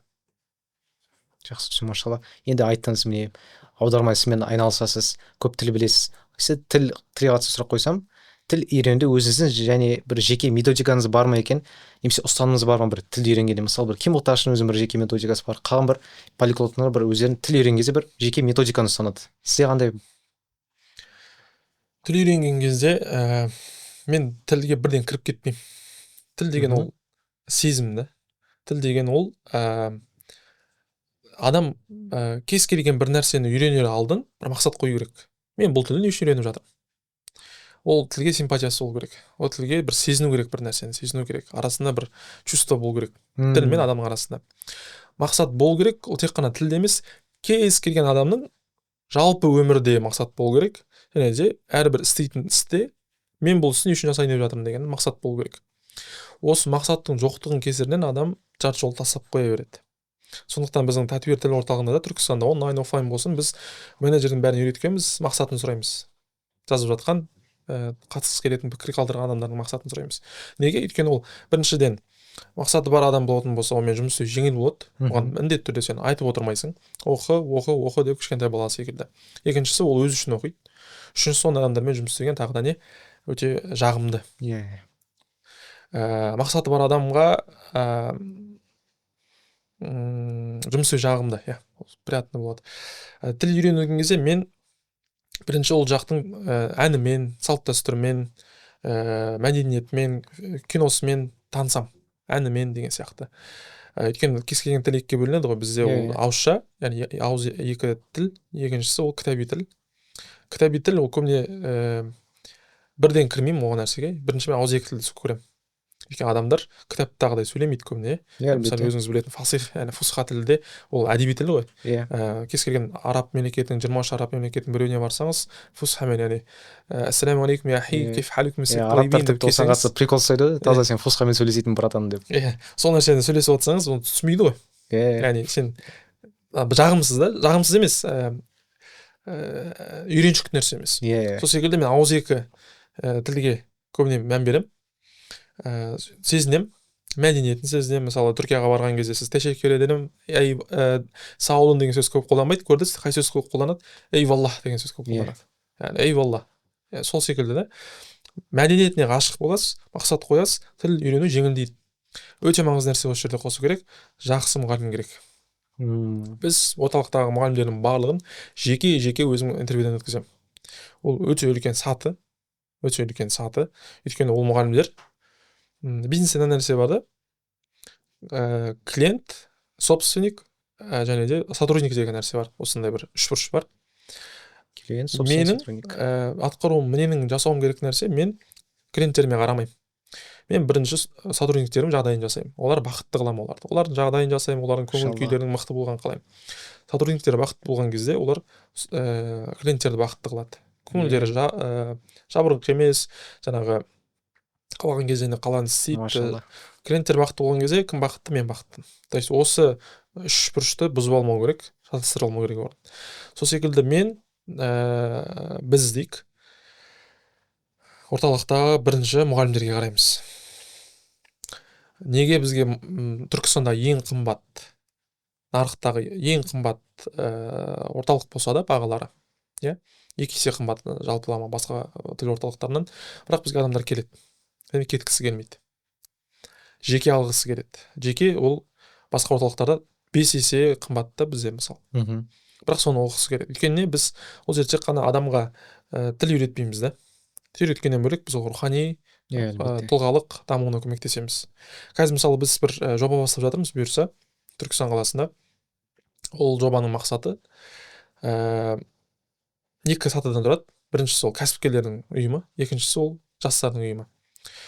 Жақсы түсін, машалла. Енді айттыңыз, міне аударма ісімен айналысасыз, көп тіл білесіз. Тіл қатысты сұрақ қойсам, тіл үйренуде өзіңіздің және бір жеке методикаңыз бар ма екен, немесе ұстанымыңыз бар ма бір тілді үйренгенде? Мысалы, бір кимуттар үшін өзінің бір жеке методикасы бар, қалған бір полиглоттар бір өздерінің тіл үйренген кезде бір жеке методиканы ұстанады. Сізде қандай? Тіл үйренген кезде мен тілге бірден кіріп кетпеймін. Тіл деген ол сезім да. Тіл деген ол адам кез келген бір нәрсені үйренер алдын бір мақсат қою керек. Мен бұл тілді не үшін үйреніп жатырмын? Ол тілге симпатиясы болу керек. Ол тілге бір сезіну керек, бір нәрсені сезіну керек. Арасында бір чувство болу керек. Тіл мен адамның арасында. Мақсат болу керек. Ол тек қана тілде емес, кез келген адамның жалпы өмірде мақсат болу керек. Және де әрбір істейтін істе мен бұл істі не үшін жасайын деп жатырмын деген мақсат болу керек. Осы мақсаттың жоқтығын кесірінен адам жарты жол тастап қоя береді. Сондықтан біздің Татвир тіл орталығында да, Түркістанда онлайн офлайн болсын, біз менеджердің бәрін үйреткенбіз, мақсатын сұраймыз. Жазып жатқан, қатысқысы келетін пікір қалдырған адамдардың мақсатын сұраймыз. Неге? Өйткені ол біріншіден мақсаты бар адам болатын болса, онымен жұмыс істеу жеңіл болады. Оған міндетті түрде сен айтып отырмайсың. Оқы деп кішкентай бала секілді. Екіншісі, ол өзі үшін оқиды. Үшіншісі, сондай адамдармен жұмыс істеген тағы да не өте жағымды. Мақсаты бар адамға жұмыс істеу жағымды, приятный болады. Тіл үйренген кезде мен бірінші ол жақтың әнімен, салт дәстүрімен, мәдениетімен, киносымен танысам. Әнімен деген сияқты. Өйткені кез келген тіл екіге бөлінеді ғой. Бізде ол ауызша, яғни ауыз екі тіл, екіншісі ол кітаби тіл. Кітаби тіл ол көбіне бірден кірмеймін оған нәрсеге. Бірінші мен ауыз екі тілді көремін. Өйткені адамдар кітаптағыдай сөйлемейді көбіне. Мысалы өзіңіз білетін фасих, яғни фусха тілде ол әдеби тіл ғой. Кез келген араб мемлекетінің, 23 араб мемлекетінің біреуіне барсаңыз, фусхамен, яғни ассаламу алейкум я ахи, кейф халикум, арабтар тіпті осыған қатысты прикол ұстайды, таза сен фусхамен сөйлесейтін братан деп. Сол нәрсені сөйлесіп отырсаңыз, оны түсінбейді ғой. Яғни сен жағымсыз да, жағымсыз емес, үйреншікті нәрсе емес. Сол секілді мен ауыз екі тілге көбіне мән берем. Сезінем, мәдениетін сезінем. Мысалы, Түркияға барған кезде сіз тешекер едім, саулын деген сөз көп қолданбайды, көрдіңіз, қай сөз көп қолданады? Эйваллах деген сөз көп қолданады. Яғни эйваллах. Сол секілді да. Мәдениетіне ғашық боласыз, мақсат қоясыз, тіл үйрену жеңілдейді. Өте маңызды нәрсе осы жерде қосу керек. Жақсы мұғалім керек. Біз орталықтағы мұғалімдердің барлығын жеке өзім интервьюдан өткіземін. Ол өте үлкен саты, өйткені ол мұғалімдер бизнесте мына нәрсе бар да, клиент, собственник, және де сотрудник деген нәрсе бар. Осындай бір үшбұрыш бар. Клиент, собственник, Менің сотрудник. атқаруым, менің жасауым керек нәрсе, мен клиенттеріме қарамаймын. Мен бірінші сотрудниктерім жағдайын жасаймын. Олар бақытты қыламын оларды. Олардың жағдайын жасаймын, олардың көңіл Иншалла. күйлерінің мықты болғанын қалаймын. Сотрудниктер бақытты болған кезде олар клиенттерді бақытты қылады. Көңілдері жабырқақ емес, жаңағы қалаған кезде қаланы істейді. Машалла. Клиенттер бақытты болған кезде кім бақытты, мен бақыттымын. То есть осы үш бұрышты бұзып алмау керек, шатастыра алмау керек оған. Сол секілді мен біз дейік орталықтағы бірінші мұғалімдерге қараймыз. Неге бізге Түркістанда ең қымбат, нарықтағы ең қымбат орталық болса да бағалары, иә, 2 есе қымбат жалпылама басқа тіл орталықтарынан, бірақ бізге адамдар келеді. Және кеткісі келмейді. Жеке алғысы келеді. Жеке ол басқа орталықтарда 5 есе қымбатты бізде мысалы. Бірақ соны оқысы келеді. Өйткені біз ол жерде тек қана адамға тіл үйретпейміз да. Тіл үйреткеннен бөлек біз ол рухани, тұлғалық дамуына көмектесеміз. Қазір мысалы біз бір жоба бастап жатырмыз бұйырса Түркістан қаласында. Ол жобаның мақсаты 2 сатыдан тұрады. Біріншісі ол кәсіпкерлердің ұйымы, екіншісі ол жастардың ұйымы.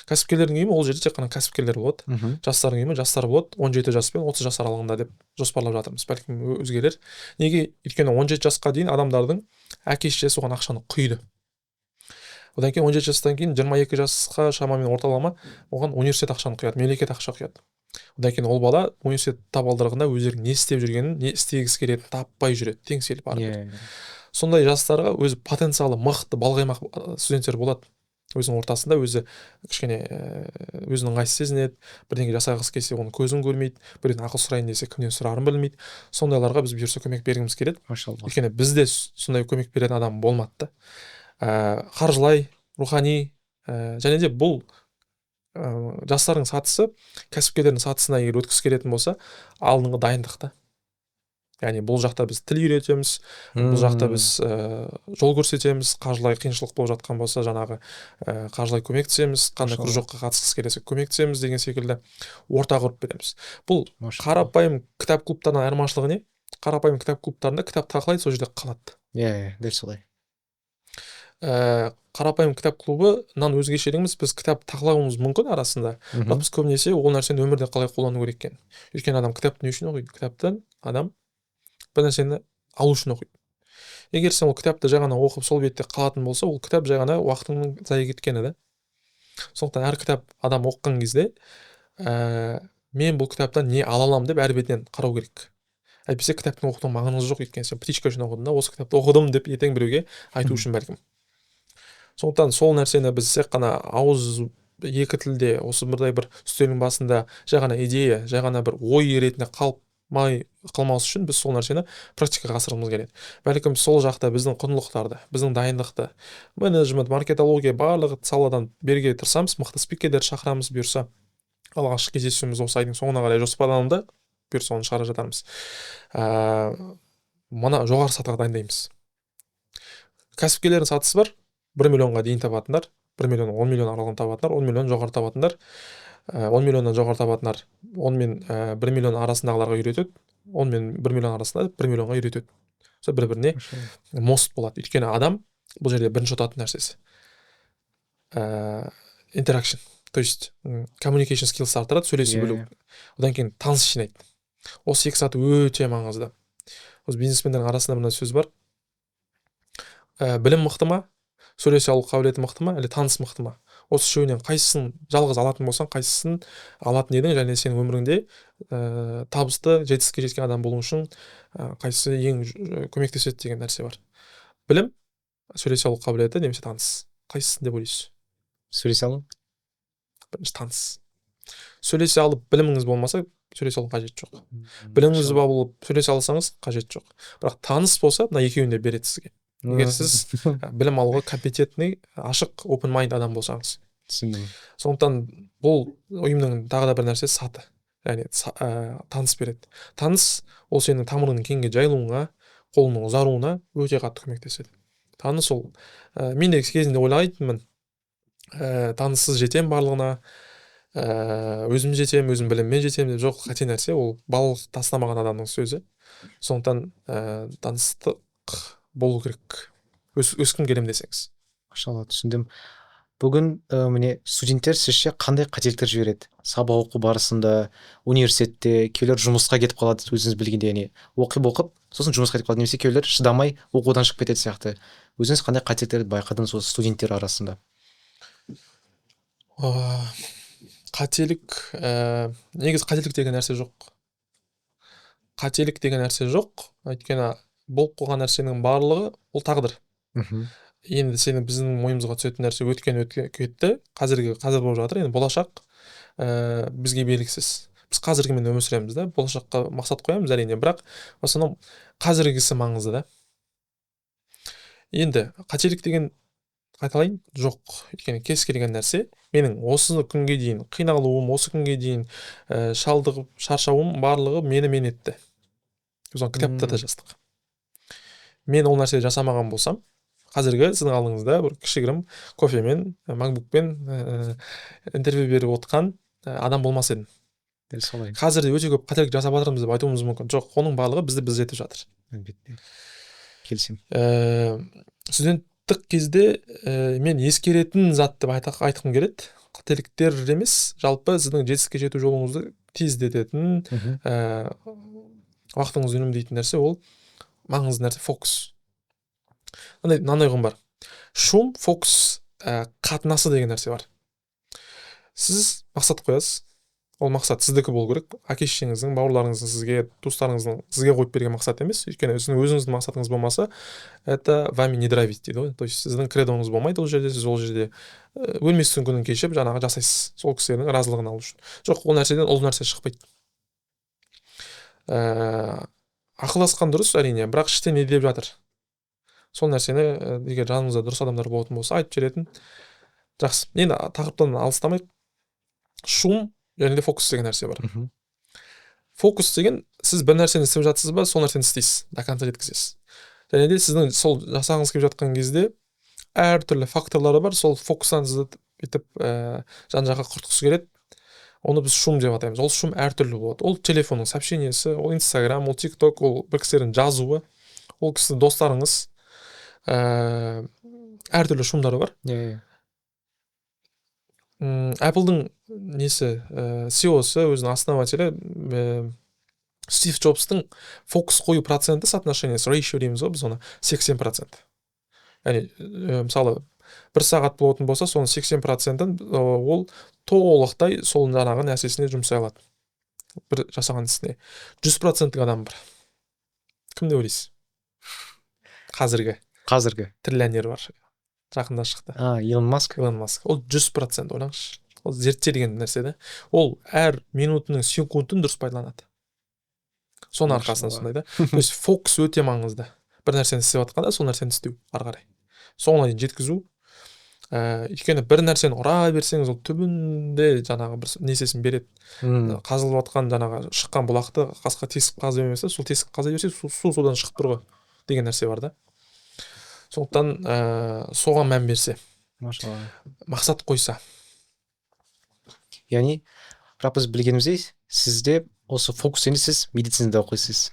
Кәсіпкерлердің ұйымы ол жерде тек қана кәсіпкерлер болады. Жастардың ұйымы жастар болады, 17 жас пен 30 жас аралығында деп жоспарлап жатырмыз. Бәлкім өзгерер. Неге? Өйткені 17 жасқа дейін адамдардың әке-шешесі оған ақшаны құйды. Одан кейін 17 жастан кейін 22 жасқа шамамен орталама оған университет ақшаны құяды, мемлекет ақша құяды. Одан кейін ол бала университет табалдырығында өздерінің не істеп жүргенін, не істегісі келетінін таппай жүреді, теңселіп барып. Сондай жастарға өзі потенциалы мықты, балғаймақ студенттер болады. Өзінің ортасында өзі кішкене өзінің ыңғайсыз сезінеді, бірдеңе жасағысы келсе оны көзін көрмейді, бірден ақыл сұрайын десе кімнен сұрарын білмейді. Сондайларға біз бұйырса көмек бергіміз келеді. Машалла. Өйткені бізде сондай көмек беретін адам болмады да. Қаржылай, рухани, және де бұл жастардың сатысы кәсіпкерлердің сатысына егер өткісі келетін болса, алдыңғы дайындықта. Яғни бұл жақта біз тіл үйретеміз, бұл жақта біз жол көрсетеміз, қаржылай қиыншылық болып жатқан болса, жаңағы қаржылай көмектесеміз, қандай кружокқа қатысқысы келсе көмектесеміз деген секілді орта құрып береміз. Бұл қарапайым кітап клубтарынан айырмашылығы не? Қарапайым кітап клубтарында кітап талқылайды, сол жерде қалады. Дәл солай. Қарапайым кітап клубынан өзгешелігіміз, біз кітап талқылауымыз мүмкін арасында, бірақ біз көбінесе ол нәрсені өмірде қалай қолдану керек екенін. Өйткені адам кітапты не үшін оқиды? Кітаптан адам бір нәрсені алу үшін оқиды. Егер сен ол кітапты жай ғана оқып сол бетте қалатын болса, ол кітап жай ғана уақытыңның зая кеткені да. Сондықтан әр кітап адам оқыған кезде мен бұл кітаптан не ала аламын деп әр бетінен қарау керек. Әйтпесе кітаптың оқудың маңызы жоқ, өйткені сен птичка үшін оқыдың да, осы кітапты оқыдым деп ертең біреуге айту үшін бәлкім. Сондықтан сол нәрсені біз тек қана ауыз екі тілде осы бірдай бір үстелдің басында жай ғана идея, жай ғана бір ой ретінде қалмас үшін біз сол нәрсені практикаға асырғымыз келеді. Бәлкім сол жақта біздің құндылықтарды, біздің дайындықты, менеджмент, маркетология барлығы саладан беруге тырысамыз, мықты спикерлер шақырамыз бұйырса. Алғашқы кездесуіміз осы айдың соңына қарай жоспарлануда, бұйырса оны шығара жатармыз. Мына жоғары сатыға дайындаймыз. Кәсіпкерлердің сатысы бар, 1 миллионға дейін табатындар, 1 миллион 10 миллион аралығын табатындар, 10 миллион жоғары табатындар, 10 миллионнан жоғары табатындар, 10 мен 1 миллион арасындағыларға үйретеді, 10 мен 1 миллион арасында 1 миллионға үйретеді. Сол бір-біріне мост болады. Өйткені адам бұл жерде бірінші ұтатын нәрсесі. Interaction, то есть communication skills артырады, сөйлесу білу. Одан кейін таныс жинайды. Осы 2 саты өте маңызды. Осы бизнесмендердің арасында бір сөз бар. Білім мықты ма? Сөйлесе алу қабілеті мықты ма, әлде таныс мықты ма? Осы үшеуінен қайсысын жалғыз алатын болсаң, қайсысын алатын едің, және сен өміріңде табысты, жетістікке жеткен адам болу үшін қайсысы ең көмектеседі деген нәрсе бар. Білім, сөйлесе алу қабілеті, немесе таныс. Қайсысын деп ойлайсыз? Сөйлесе алу? Бірінші таныс. Сөйлесе алып біліміңіз болмаса, сөйлесе алу қажет жоқ. Біліміңіз болып сөйлесе алсаңыз қажет жоқ. Бірақ таныс болса, мына екеуін де береді сізге. Егер сіз білім алуға компетентный, ашық, open mind адам болсаңыз. Түсіндім. Сондықтан бұл ұйымның тағы да бір нәрсе саты. Яғни таныс береді. Таныс ол сенің тамырыңның кеңге жайылуыңа, қолыңның ұзаруына өте қатты көмектеседі. таныс ол мен де кезінде ойлайтынмын, таныссыз жетем барлығына, өзім жетем, өзім біліммен жетем деп. Жоқ, қате нәрсе, ол балалық тастамаған адамның сөзі. Сондықтан таныстық болу керек, өскім келем десеңіз. Машалла, түсіндім. Бүгін міне студенттер сізше қандай қателіктер жібереді сабақ оқу барысында, университетте? Кейбіреулер жұмысқа кетіп қалады, өзіңіз білгендей, яғни оқып сосын жұмысқа кетіп қалады, немесе кейбіреулер шыдамай оқудан шығып кетеді сияқты. Өзіңіз қандай қателіктерді байқадыңыз осы студенттер арасында? Қателік, негізі қателік деген нәрсе жоқ. Қателік деген нәрсе жоқ. Өйткені болып қойған нәрсенің барлығы ол тағдыр. Енді біздің мойнымызға түсетін нәрсе өткен кетті, қазір болып жатыр. Енді болашақ бізге белгісіз. Біз қазіргімен өмір сүреміз да, болашаққа мақсат қоямыз әрине, бірақ в основном қазіргісі маңызды да. Енді қателік деген қайталайын, жоқ. Өйткені кез келген нәрсе менің осы күнге дейін қиналуым, осы күнге дейін шалдығып шаршауым барлығы мен етті. Біз оны кітапта да жаздық. Мен ол нәрсе жасамаған болсам, қазіргі сіздің алдыңызда бір кішігірім кофемен, макбукпен интервью беріп отқан адам болмас едім. Дәл солай. Қазір де өте көп қателік жасап жатырмыз деп айтуымыз мүмкін. Жоқ, оның барлығы біз жетіп жатыр. Әлбетте. Келісемін. Студенттік кезде мен ескеретін зат деп айтқым келеді. Қателіктер емес, жалпы сіздің жетістікке жету жолыңызды тездететін, уақытыңызды үнемдейтін нәрсе, ол маңызды нәрсе фокус. Мынандай ұғым бар. Шум, фокус, қатынасы деген нәрсе бар. Сіз мақсат қоясыз. Ол мақсат сіздікі болу керек. Әке-шешеңіздің, бауырларыңыздың сізге, туыстарыңыздың сізге қойып берген мақсат емес. Өйткені өзіңіздің мақсатыңыз болмаса, это вами не драйвит дейді ғой. То есть сіздің кредоңыз болмайды ол жерде, сіз ол жерде өлместің күнін кешіп жаңағы жасайсыз, сол кісілердің разылығын алу үшін. Жоқ, ол нәрседен ол нәрсе шықпайды. Ақылдасқан дұрыс әрине, бірақ іштен не деп жатыр? Сол нәрсені егер жаныңызда дұрыс адамдар болатын болса, айтып жіберетін. Жақсы. Енді тақырыптан алыстамайық. Шум және де фокус деген нәрсе бар. Фокус деген, сіз бір нәрсені істеп жатсыз ба, сол нәрсені істейсіз, до конца жеткізесіз. Және де сіздің сол жасағыңыз келіп жатқан кезде әртүрлі факторлары бар, сол фокустан сізді бүйтіп жан-жаққа құртқысы келеді. Оны біз шум деп атаймыз. Ол шум әртүрлі болады. Ол телефонның сообщениесі, ол Instagram, ол TikTok, ол бір кісілердің жазуы, ол кісі достарыңыз, әртүрлі шумдары бар. Apple'дың CEO-сы, өзінің основателі Стив Джобстың фокус қою проценті соотношениесі, ratio дейміз ғой, біз оны 80%. Яғни, мысалы, 1 сағат болатын болса, соның 80%-ін ол толықтай сол жаңағы нәрсесіне жұмсай алады. Бір жасаған ісіне. 100%-ік адам бар. Кім деп ойлайсыз? Қазіргі триллионер бар. Жақында шықты. Илон Маск. Ол 100% ойлаңызшы. Ол зерттелген нәрсе да. Ол әр минутының секундын дұрыс пайдаланады. Соның арқасында сондай да. То есть фокус өте маңызды. Бір нәрсені істеп жатқанда сол нәрсені істеу ары қарай. Соңына дейін жеткізу. Өйткені бір нәрсені ұра берсеңіз, ол түбінде жаңағы бір несесін береді. Қазылып жатқан жаңағы шыққан бұлақты қасқа тесік қазып емес, сол тесік қаза берсе, су содан шығып тұр ғой деген нәрсе бар да. Сондықтан соған мән берсе, мақсат қойса. Яғни, бірақ біз білгеніміздей, сізде осы фокус енді сіз медицинада оқисыз,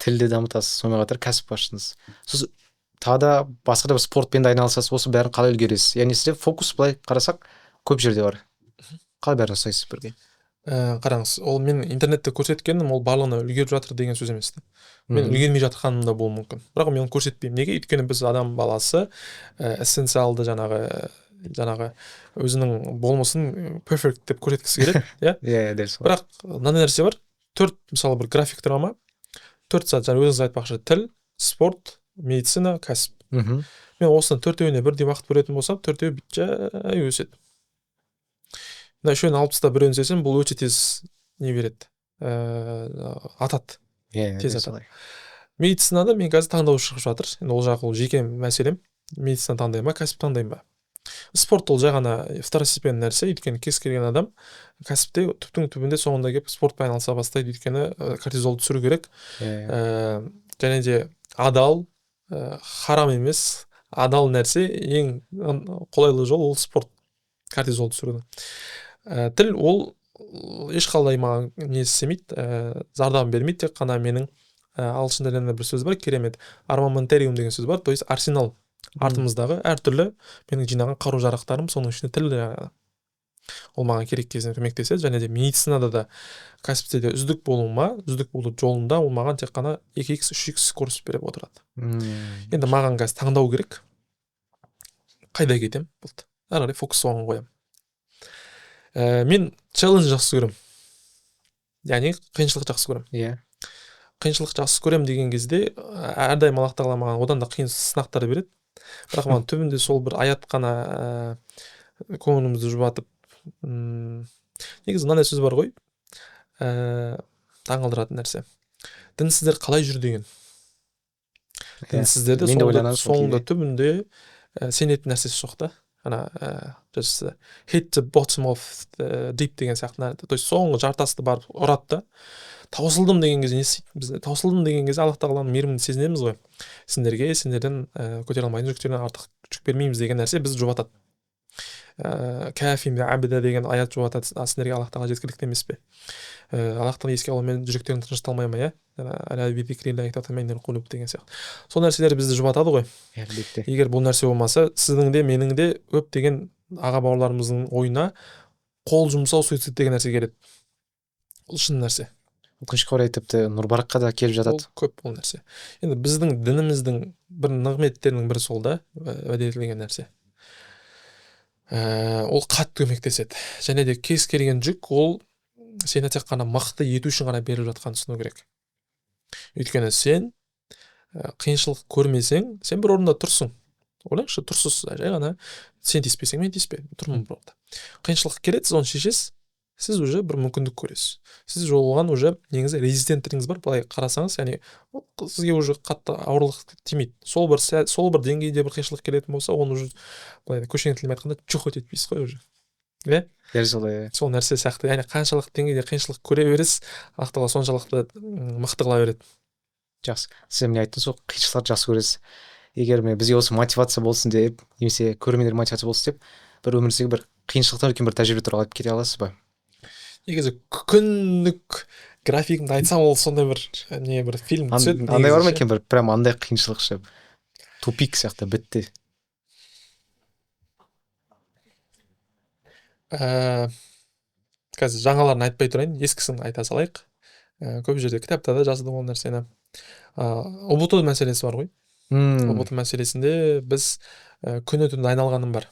тілді дамытасыз, сонымен қатар кәсіп аштыңыз. Сіз тағы да басқа да бір спортпен де айналысасыз, осы бәрін қалай үлгересіз? Яғни сізде фокус, былай қарасақ, көп жерде бар. Қалай бәрін жасайсыз бірге? Қараңыз, ол мен интернетте көрсеткенім, ол барлығына үлгеріп жатыр деген сөз емес. Мен үлгермей жатқаным да болуы мүмкін. Бірақ мен оны көрсетпеймін. Неге? Өйткені біз адам баласы эссенциалды жаңағы өзінің болмысын перфект деп көрсеткісі келеді, иә? Дәл солай. Бірақ мынандай нәрсе бар. 4, мысалы, бір график тұрама, 4 сағат, жаңа өзіңіз айтпақшы, тіл, спорт, медицина, кәсіп. Мен осыны 4-еуіне бірдей уақыт бөлетін болсам, 4-еу жай өседі. Мына үшеуін алып тастап біреуін істесем, бұл өте тез не береді? Атады. Тез атады. Медицинада мен қазір таңдау шығып жатыр. Ол жағы ол жеке мәселем. Медицина таңдаймын ба, кәсіп таңдаймын ба? Спорт ол жай ғана второстепенный нәрсе, өйткені кез келген адам кәсіпте түптің-түбінде соңында келіп спортпен айналыса бастайды, өйткені кортизолды түсіру керек. Және де адал, харам емес, адал нәрсе, ең қолайлы жол ол спорт, кортизол түсірудің. Тіл ол ешқандай маған не істемейді, зардабын бермейді, тек қана менің ағылшын тілінде бір сөз бар, керемет, армаментариум деген сөз бар, то есть арсенал, артымыздағы әртүрлі менің жинаған қару жарақтарым, соның ішінде тіл ол маған керек кезінде көмектеседі. Және де медицинада да кәсіпте де үздік болу жолында ол маған тек қана 2х 3х скорость беріп отырады. Енді маған қазір таңдау керек, қайда кетем болды, ары қарай фокус соған қоямын. Мен челлендж жақсы көремін, яғни қиыншылық жақсы көремін. Иә. Қиыншылық жақсы көремін деген кезде әрдайым Аллах тағала маған одан да қиын сынақтар береді, бірақ маған түбінде сол бір аят қана көңілімізді жұбатып, негізі мынандай сөз бар ғой, таңғалдыратын нәрсе, дінсіздер қалай жүр деген. Дінсіздерде соңында түбінде сенетін нәрсесі жоқ та. Just hit the bottom of the deep деген сияқты. То есть соңғы жартасты барып ұрады да. Таусылдым деген кезде не істейді? Біз таусылдым деген кезде Аллах тағаланың мейірімін сезінеміз ғой. Сендерден көтере алмайтын жүктерден артық жүк бермейміз деген нәрсе біз жұбатады. Кәфим абда деген аят жұбатады. Сендерге Аллах тағала жеткілікті емес пе? Аллах тағала еске алумен жүректерің тынышталмай ма, иә? Деген сияқты. Сол нәрселер бізді жұбатады ғой. Егер бұл нәрсе болмаса, сіздің де менің де көптеген аға бауырларымыздың ойына қол жұмсау суицид деген нәрсе келеді. Ол шын нәрсе. Өкінішке орай тіпті Нұрбараққа да келіп жатады. Ол көп ол нәрсе. Енді біздің дініміздің бір нығметтерінің бірі сол да, уәде етілген нәрсе. Ол қатты көмектеседі. Және де кез келген жүк ол сені тек қана мықты ету үшін ғана беріліп жатқанын түсіну керек. Өйткені сен қиыншылық көрмесең, сен бір орында тұрсың. Ойлаңызшы, тұрсыз, жай ғана сен тиіспесең, мен тиіспедім, тұрмын бір орында. Қиыншылық келеді, сіз оны шешесіз, сіз уже бір мүмкіндік көресіз. Сіз оған уже негізі резистенттігіңіз бар, былай қарасаңыз, яғни сізге уже қатты ауырлық тимейді. Сол бір деңгейде бір қиыншылық келетін болса, оны уже былай көшен тілмен айтқанда чухот етпейсіз ғой уже. Иә? Сол нәрсе сияқты. Яғни қаншалық деңгейде қиыншылық көре бересіз, Аллах тағала соншалықты мықты қыла береді. Жақсы. Сіз міне айттыңыз, сол қиыншылықты жақсы көресіз. Егер бізге осы мотивация болсын деп, немесе көрермендер мотивация болсын деп, бір өміріңіздегі бір қиыншылықтан өткен бір тәжірибе туралы айтып кете аласыз ба? Негізі күндік графигімді айтсам, ол сондай бір фильм түседі. Андай бар ма екен, бір прям андай қиыншылық ше, тупик сияқты бітті. Қазір жаңаларын айтпай тұрайын, ескісін айта салайық. Көп жерде кітапта да жазды ол нәрсені. ұбт мәселесі бар ғой. ұбт мәселесінде біз күні түні айналғаным бар.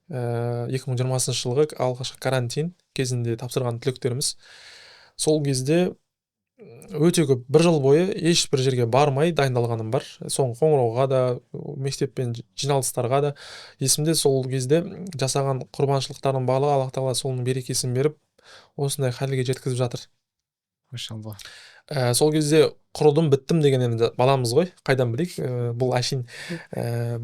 2020 жылғы алғашқы карантин кезінде тапсырған түлектеріміз сол кезде өте көп, бір жыл бойы ешбір жерге бармай дайындалғаным бар. Соңғы қоңырауға да, мектеппен жиналыстарға да. Есімде сол кезде жасаған құрбаншылықтардың барлығы Аллах тағала соның берекесін беріп, осындай халге жеткізіп жатыр. Машалла. Сол кезде құрыдым, біттім деген енді баламыз ғой, қайдан білейік, бұл әшейін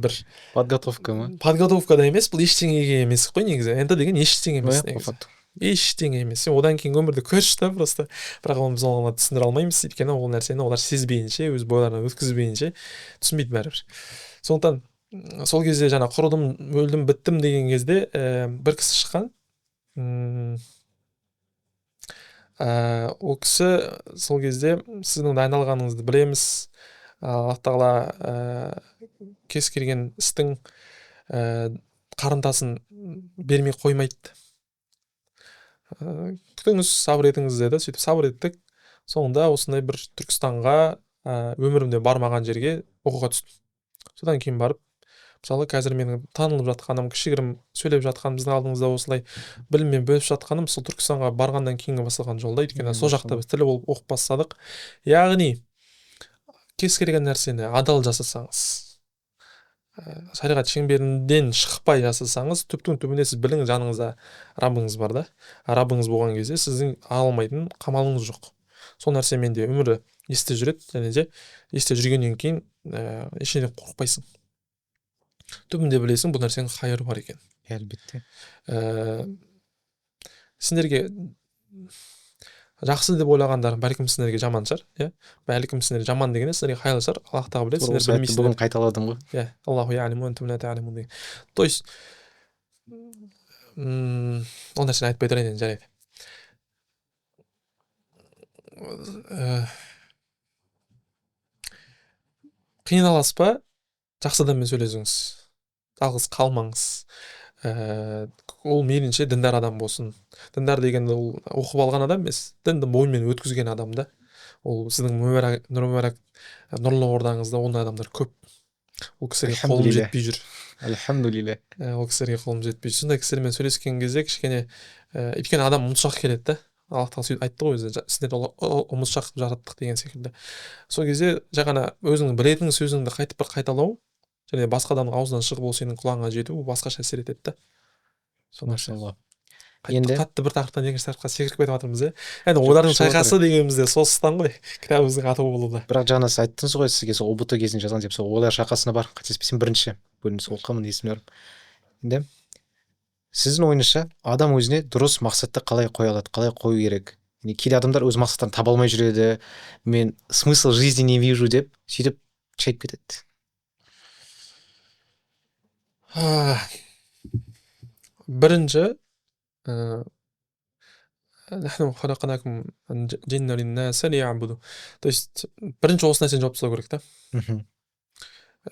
бір подготовка ма? Подготовка да емес, бұл ештеңеге емес қой негізі. Енді деген ештеңе емес негізі. Ештеңе емес. Одан кейін өмірді көрші та просто, бірақ оны біз оған түсіндіре алмаймыз, өйткені ол нәрсені олар сезбейінше, өз бойларына өткізбейінше түсінбейді бәрібір. Сондықтан сол кезде жаңа құрыдым, өлдім, біттім деген кезде бір кісі шыққан. Ол кісі сол кезде сіздің дайындалғаныңызды білеміз, Аллах тағала кез келген істің қарынтасын бермей қоймайды. Күтіңіз, сабыр етіңіз деді. Сөйтіп сабыр еттік. Соңында осындай бір Түркістанға өмірімде бармаған жерге оқуға түстім. Содан кейін барып, мысалы қазір менің танылып жатқаным, кішігірім сөйлеп жатқаным, біздің алдыңызда осылай біліммен бөлісіп жатқаным сол Түркістанға барғаннан кейінгі басталған жолда, өйткені сол жақта біз тілі болып оқып бастадық. Яғни кез келген нәрсені адал жасасаңыз, шариғат шеңберінен шықпай жасасаңыз, түптің түбінде сіз біліңіз, жаныңызда Раббыңыз бар да. Раббыңыз болған кезде сіздің алмайтын қамалыңыз жоқ. Сол нәрсе менде өмірі есте жүреді, және де есте жүргеннен кейін ешнеден қорықпайсың. Түбінде білесің, бұл нәрсенің қайыры бар екен. Әлбетте. Сендерге жақсы деп ойлағандарың бәлкім сендерге жаман шығар, иә, бәлкім сендерге жаман деген сендерге қайырлы шығар, Аллах тағала біледі, тура сендер осы аятты бүгін білмейсіңдер. қайталадым ғой. Иә, Аллаху я'лему ва антум ла та'ламун деген. То есть ол нәрсені айтпай тұрайын енді, жарайды. Қиналасыз ба, жақсы адаммен сөйлесіңіз, жалғыз қалмаңыз. Ол мейлінше діндар адам болсын. Діндар деген ол оқып алған адам емес, дінді бойымен өткізген адам да. Ол сіздің нұрлы ордаңызда ондай адамдар көп. Ол кісілерге қолым Альхамдулилля. жетпей жүр. Альхамдулилля. Ол кісілерге қолым жетпей жүр. Сондай кісілермен сөйлескен кезде кішкене өйткені адам ұмытшақ келеді да. Аллах тағала сөйтіп айтты ғой өзі, сіздерді ұмытшақ қылып жараттық деген секілді. Сол кезде жай ғана өзіңнің білетін сөзіңді қайтып бір қайталау және басқа адамның аузынан шығып ол сенің құлағыңа жету, ол басқаша әсер етеді да. Машалла. Енді Енді қатты бір тақырыптан екінші тақырыпқа секіріп кетіп жатырмыз, иә. Енді одардың шайқасы дегеніміз де сол тұстан ғой, кітабымыздың аты болуда. бірақ жаңа сіз айттыңыз ғой, сізге сол ұбт кезінде жазған деп, сол олар шайқасына бар, қателеспесем бірінші бөлім сол оқығанмын, есіме бар. Енді сіздің ойыңызша адам өзіне дұрыс мақсатты қалай қоя алады, қалай қою керек? Яғни кейде адамдар өз мақсаттарын таба алмай жүреді, мен смысл жизни не вижу деп сөйтіп шайып кетеді. Бірінші нахну халақнакум джинна линнаса лиябуду. То есть бірінші осы нәрсені жауап тастау керек та.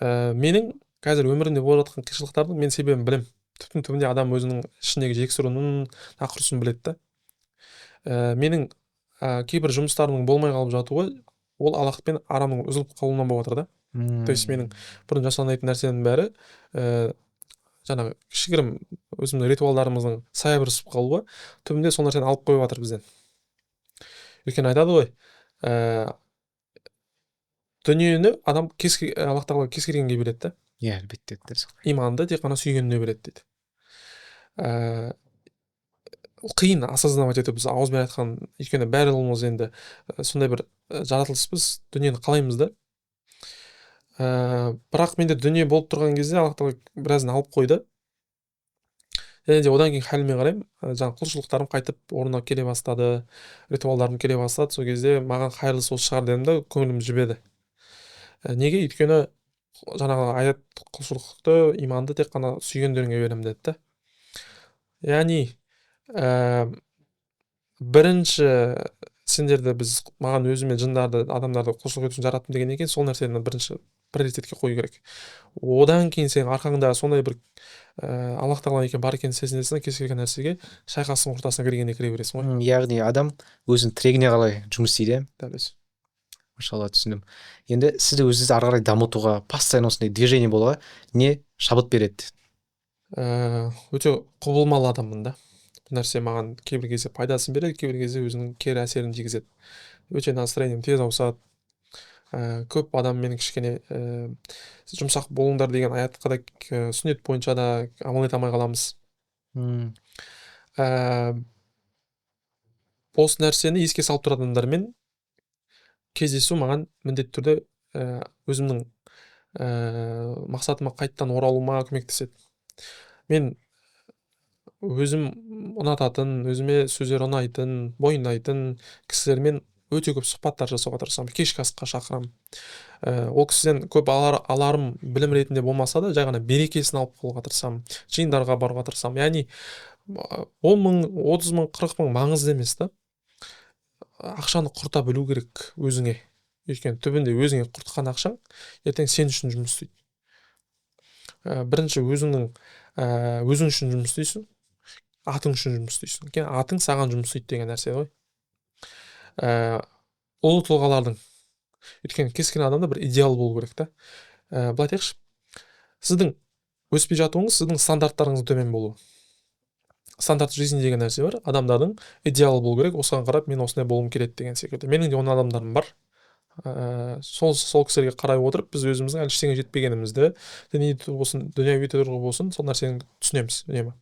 Менің қазір өмірімде болып жатқан қиыншылықтардың мен себебін білем. Түптің-түбінде адам өзінің ішіндегі жексұрынын, нақұрысын біледі да. Менің кейбір жұмыстарымның болмай қалып жатуы ол Аллах пен арамның үзіліп қалуынан болып жатыр да. То есть менің бұрын жасалынатын нәрсенің бәрі жаңағы кішігірім өзіміздің ритуалдарымыздың саябырсып қалуы түбінде сол нәрсені алып қойып жатыр бізден. Өйткені айтады ғой, дүниені адам Аллах тағала кез келгенге береді да. Иә, әлбетте. Иманды тек қана сүйгеніне береді дейді. Қиын осознавать ету, біз ауызбен айтқан, өйткені бәріміз енді сондай бір жаратылыспыз, дүниені қалаймыз да. Бірақ менде дүние болып тұрған кезде Аллах тағала біразын алып қойды. Және де одан кейін халіме қараймын, жаңа құлшылықтарым қайтып орнына келе бастады, ритуалдарым келе бастады. Сол кезде маған қайырлысы осы шығар дедім да, көңілім жібеді. Неге? Өйткені жаңағы аят құлшылықты, иманды тек қана сүйгендеріңе беремін деді да. Яғни бірінші сендерді біз, маған өзіме жындарды, адамдарды құлшылық ету үшін жараттым деген екен, сол нәрсені бірінші приоритетке қою керек. Одан кейін сен арқаңда сондай бір Аллах тағала екен бар екенін сезінесің, кез келген нәрсеге шайқастың ортасына кіргенде кіре бересің ғой. Яғни адам өзінің тірегіне қалай жұмыс істейді. Дәл өзі. Машалла, түсіндім. Енді сізді өзіңізді ары қарай дамытуға, постоянно осындай движение болуға не шабыт береді? Өте құбылмалы адаммын да. Бұл нәрсе маған кейбір кезде пайдасын береді, кейбір кезде өзінің кері әсерін тигізеді. Өте настроением тез ауысады. Көп адаммен кішкене жұмсақ болыңдар деген аятқа да сүннет бойынша да амал ете алмай қаламыз. Осы нәрсені еске салып тұратын адамдармен кездесу маған міндетті түрде өзімнің мақсатыма қайттан оралуыма көмектеседі. Мен өзім ұнататын, өзіме сөздер ұнайтын, мойындайтын кісілермен өте көп сұхбаттар жасауға тырысамын, кешкі асқа шақырамын. Ол кісіден көп аларым білім ретінде болмаса да, жай ғана берекесін алып қалуға тырысамын, жиындарға баруға тырысамын. Яғни 10 мың, 30 мың, 40 мың маңызды емес та. Ақшаны құрта білу керек өзіңе. Өйткені түбінде өзіңе құртқан ақшаң ертең сен үшін жұмыс істейді. Бірінші өзің үшін жұмыс істейсің, атың үшін жұмыс істейсің. Атың саған жұмыс істейді деген нәрсе ғой. Ұлы тұлғалардың, өйткені кез келген адамда бір идеал болу керек та. Былай айтайықшы, сіздің өспей жатуыңыз сіздің стандарттарыңыз төмен болу. Стандарт жизни деген нәрсе бар. Адамдардың идеалы болу керек, осыған қарап мен осындай болуым керек деген секілді. Менің де ондай адамдарым бар. Сол кісілерге қарай отырып, біз өзіміздің әлі ештеңеге жетпегенімізді, дүнияви тұрғы болсын, сол нәрсені түсінеміз, үнемі.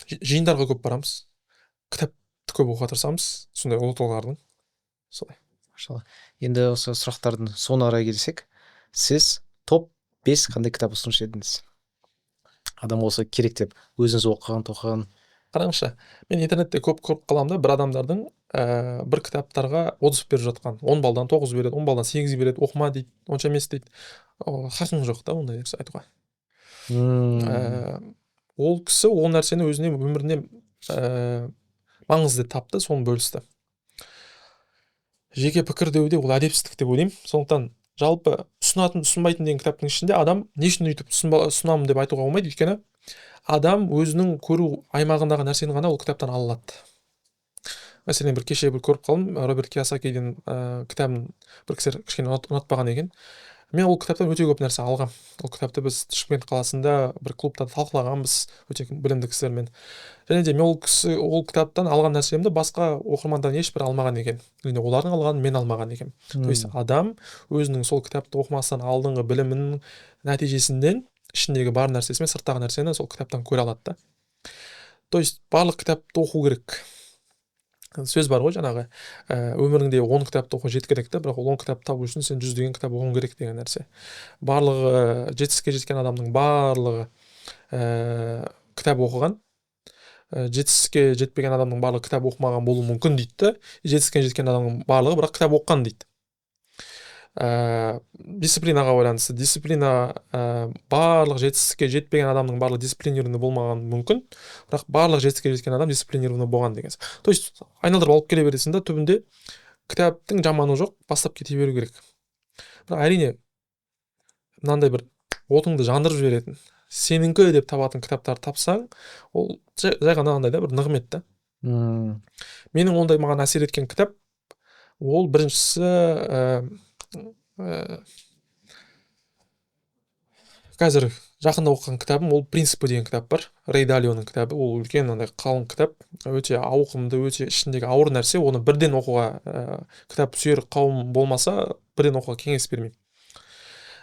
Жиындарға көп барамыз, кітапты көп оқуға тырысамыз, сондай ұлы тұлғалардың. Солай. Енді осы сұрақтардың соңына қарай келсек, сіз топ 5 қандай кітап ұсынушы едіңіз? адам осы керек деп өзіңіз тоқыған. Қараңызшы, мен интернетте көп көріп қаламын да, бір адамдардың бір кітаптарға отзыв беріп жатқан. 10 балдан 9 береді, 10 балдан 8 береді, оқыма дейді, онша емес дейді. Хақың жоқ та ондай нәрсе айтуға. Ол кісі ол нәрсені өзіне өміріне маңызды деп тапты, соны бөлісті. Жеке пікір деуде ол әдепсіздік деп ойлаймын. Сондықтан жалпы ұсынатын ұсынбайтын деген кітаптың ішінде адам не үшін өйтіп ұсынамын деп айтуға болмайды, өйткені адам өзінің көру аймағындағы нәрсені ғана ол кітаптан ала алады. Мәселен, бір кеше бір көріп қалдым, Роберт Кийосакидің кітабын бір кісілер кішкене ұнатпаған екен. Мен ол кітаптан өте көп нәрсе алғам. Ол кітапты біз Шымкент қаласында бір клубта талқылағанбыз өте білімді кісілермен. Және де мен ол кітаптан алған нәрсемді басқа оқырмандан ешбір алмаған екен. Және олардың алғанын мен алмаған екен. То есть адам өзінің сол кітапты оқымастан алдыңғы білімінің нәтижесінден ішіндегі бар нәрсесі мен сырттағы нәрсені сол кітаптан көре алады да. То есть барлық кітапты оқу керек. Сөз бар ғой жаңағы, өміріңде 10 кітапты оқу жеткілікті, бірақ ол 10 кітап табу үшін сен 100 деген кітап оқуың керек деген нәрсе. Барлығы жетістікке жеткен адамның барлығы кітап оқыған, жетістікке жетпеген адамның барлығы кітап оқымаған болуы мүмкін дейді. Жетістікке жеткен адамның барлығы бірақ кітап оқыған дейді. Дисциплинаға байланысты. Дисциплина барлық жетістікке жетпеген адамның барлығы дисциплинированный болмаған мүмкін, бірақ барлық жетістікке жеткен адам дисциплинированный болған деген. То есть айналдырып алып келе бересің да, түбінде кітаптың жаманы жоқ, бастап кете беру керек. Бірақ әрине мынандай бір отыңды жандырып жіберетін, сеніңкі деп табатын кітаптарды тапсаң, ол жай ғана андай да бір нығмет та. Менің ондай маған әсер еткен кітап, ол біріншісі қазір жақында оқыған кітабым, ол «Принципы» деген кітап бар. Рей Далионың кітабы. Ол үлкен андай қалың кітап, өте ауқымды, өте ішіндегі ауыр нәрсе. Оны бірден оқуға кітап сүйер қауым болмаса, бірден оқуға кеңес бермеймін.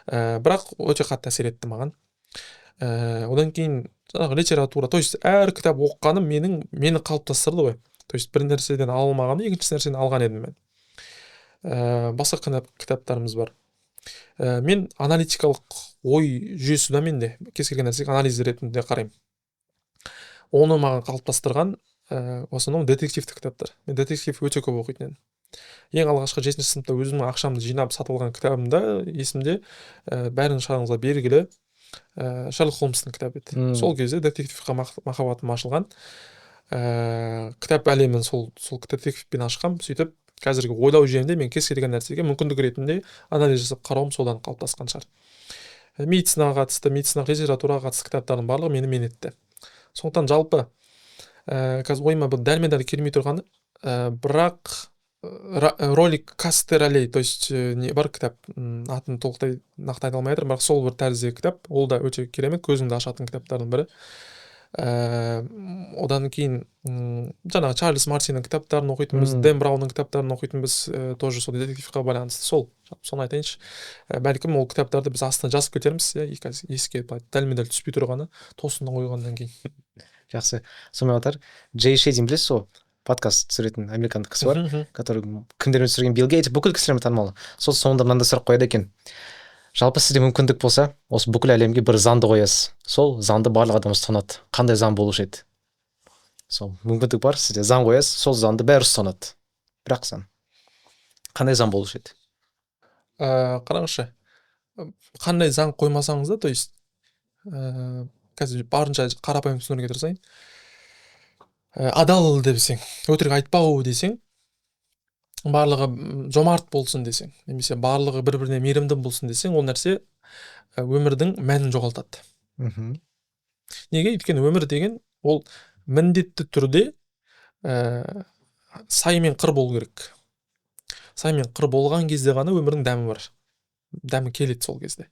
Бірақ өте қатты әсер етті маған. Одан кейін жаңағы литература, то есть әр кітап оқығаным мені қалыптастырды ғой. То есть бір нәрседен ала алмағанды екінші нәрседен алған едім мен. Басқа кітаптарымыз бар. Мен аналитикалық ой жүйесі да менде кез келген нәрсеге анализ ретінде қараймын. Оны маған қалыптастырған основном детективті кітаптар. Мен детектив өте көп оқитын едім. Ең алғашқы 7-ші сыныпта өзімнің ақшамды жинап сатып алған кітабымда есімде бәріңізге белгілі Шерлок Холмстың кітабы еді. Сол кезде детективқа махаббатым ашылған. Кітап әлемін сол детективпен ашқам, сөйтіп қазіргі ойлау жүйемде мен кез келген нәрсеге мүмкіндік ретінде анализ жасап қарауым содан қалыптасқан шығар. Медицинаға қатысты, медициналық литератураға қатысты кітаптардың барлығы мені мен етті. Сондықтан жалпы қазір ойыма бір дәлме-дәл келмей тұрғаны, бірақ ролик Кастералей, то есть не бар кітап, атын толықтай нақты айта алмай жатырмын, бірақ сол бір тәріздегі кітап, ол да өте керемет, көзіңді ашатын кітаптардың бірі. Одан кейін жаңағы Чарльз Мартиннің кітаптарын оқитынбыз, Дэн Браунның кітаптарын оқитынбыз, тоже сол детективқа байланысты. Соны айтайыншы. Бәлкім ол кітаптарды біз астына жазып кетерміз, еске дәлме-дәл түспей тұрғаны, тосыннан қойғаннан кейін. Жақсы. Сонымен қатар Джей Шейдин білесіз ғой, подкаст түсіретін американдық кісі бар, который кімдермен түсірген, Билл Гейтс, бүкіл кісілермен танымал. Сол соңында мынандай сұрақ қояды екен. Жалпы сізде мүмкіндік болса, осы бүкіл әлемге бір заңды қоясыз. Сол заңды барлық адам ұстанады. Қандай заң болушы еді? Сол мүмкіндік бар, сізде заң қоясыз, сол заңды бәрі ұстанады. Бірақ қандай заң болушы еді? Қараңызшы, қандай заң қоймасаңыз да, то есть қазір барынша қарапайым түсіндіруге тырысайын. Адал десең, өтірік айтпау десең, барлығы жомарт болсын десең, немесе барлығы бір-біріне мейірімді болсын десең, ол нәрсе өмірдің мәнін жоғалтады. Неге? Өйткені өмір деген ол міндетті түрде сай мен қыр болу керек. Сай мен қыр болған кезде ғана өмірдің дәмі бар. Дәмі келеді сол кезде.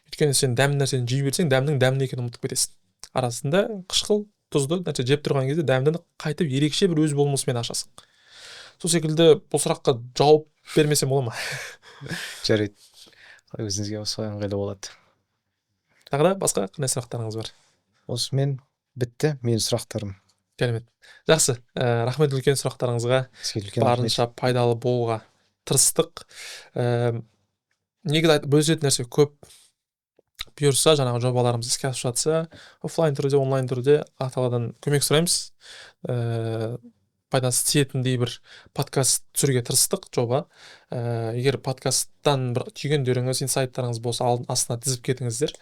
Өйткені сен дәмді нәрсені жей берсең, дәмнің дәмді екенін ұмытып кетесің. Арасында қышқыл, тұзды нәрсе жеп тұрған кезде дәмді қайтып ерекше бір өз болмысымен ашасың. Сол секілді бұл сұраққа жауап бермесем бола ма? Жарайды. Өзіңізге осылай ыңғайлы болады. Тағы да басқа қандай сұрақтарыңыз бар? Осымен бітті менің сұрақтарым. Керемет. Жақсы. Рахмет үлкен сұрақтарыңызға. Барынша пайдалы болуға тырыстық. Негізі бөлісетін нәрсе көп. бұйырса жаңағы жобаларымыз іске асып жатса, оффлайн түрде, онлайн түрде Ақ Тағаладан көмек сұраймыз. Пайдасы тиетіндей бір подкаст түсіруге тырыстық жоба. Егер подкасттан бір түйгендеріңіз, инсайттарыңыз болса, астына тізіп кетіңіздер.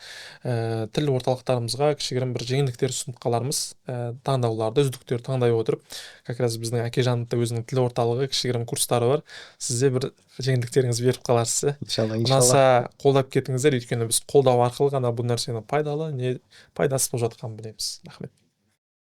Тіл орталықтарымызға кішігірім бір жеңілдіктер ұсынып қалармыз. Таңдауларды, үздіктер таңдай отырып, как раз біздің Әкежанның да өзінің тіл орталығы кішігірім курстары бар. Сізде бір жеңілдіктеріңіз беріп қаларсыз. Иншалла, Ұнаса қолдап кетіңіздер, өйткені біз қолдау арқылы ғана бұл нәрсені пайдалы, не пайдасыз болып жатқанын білеміз. Рахмет.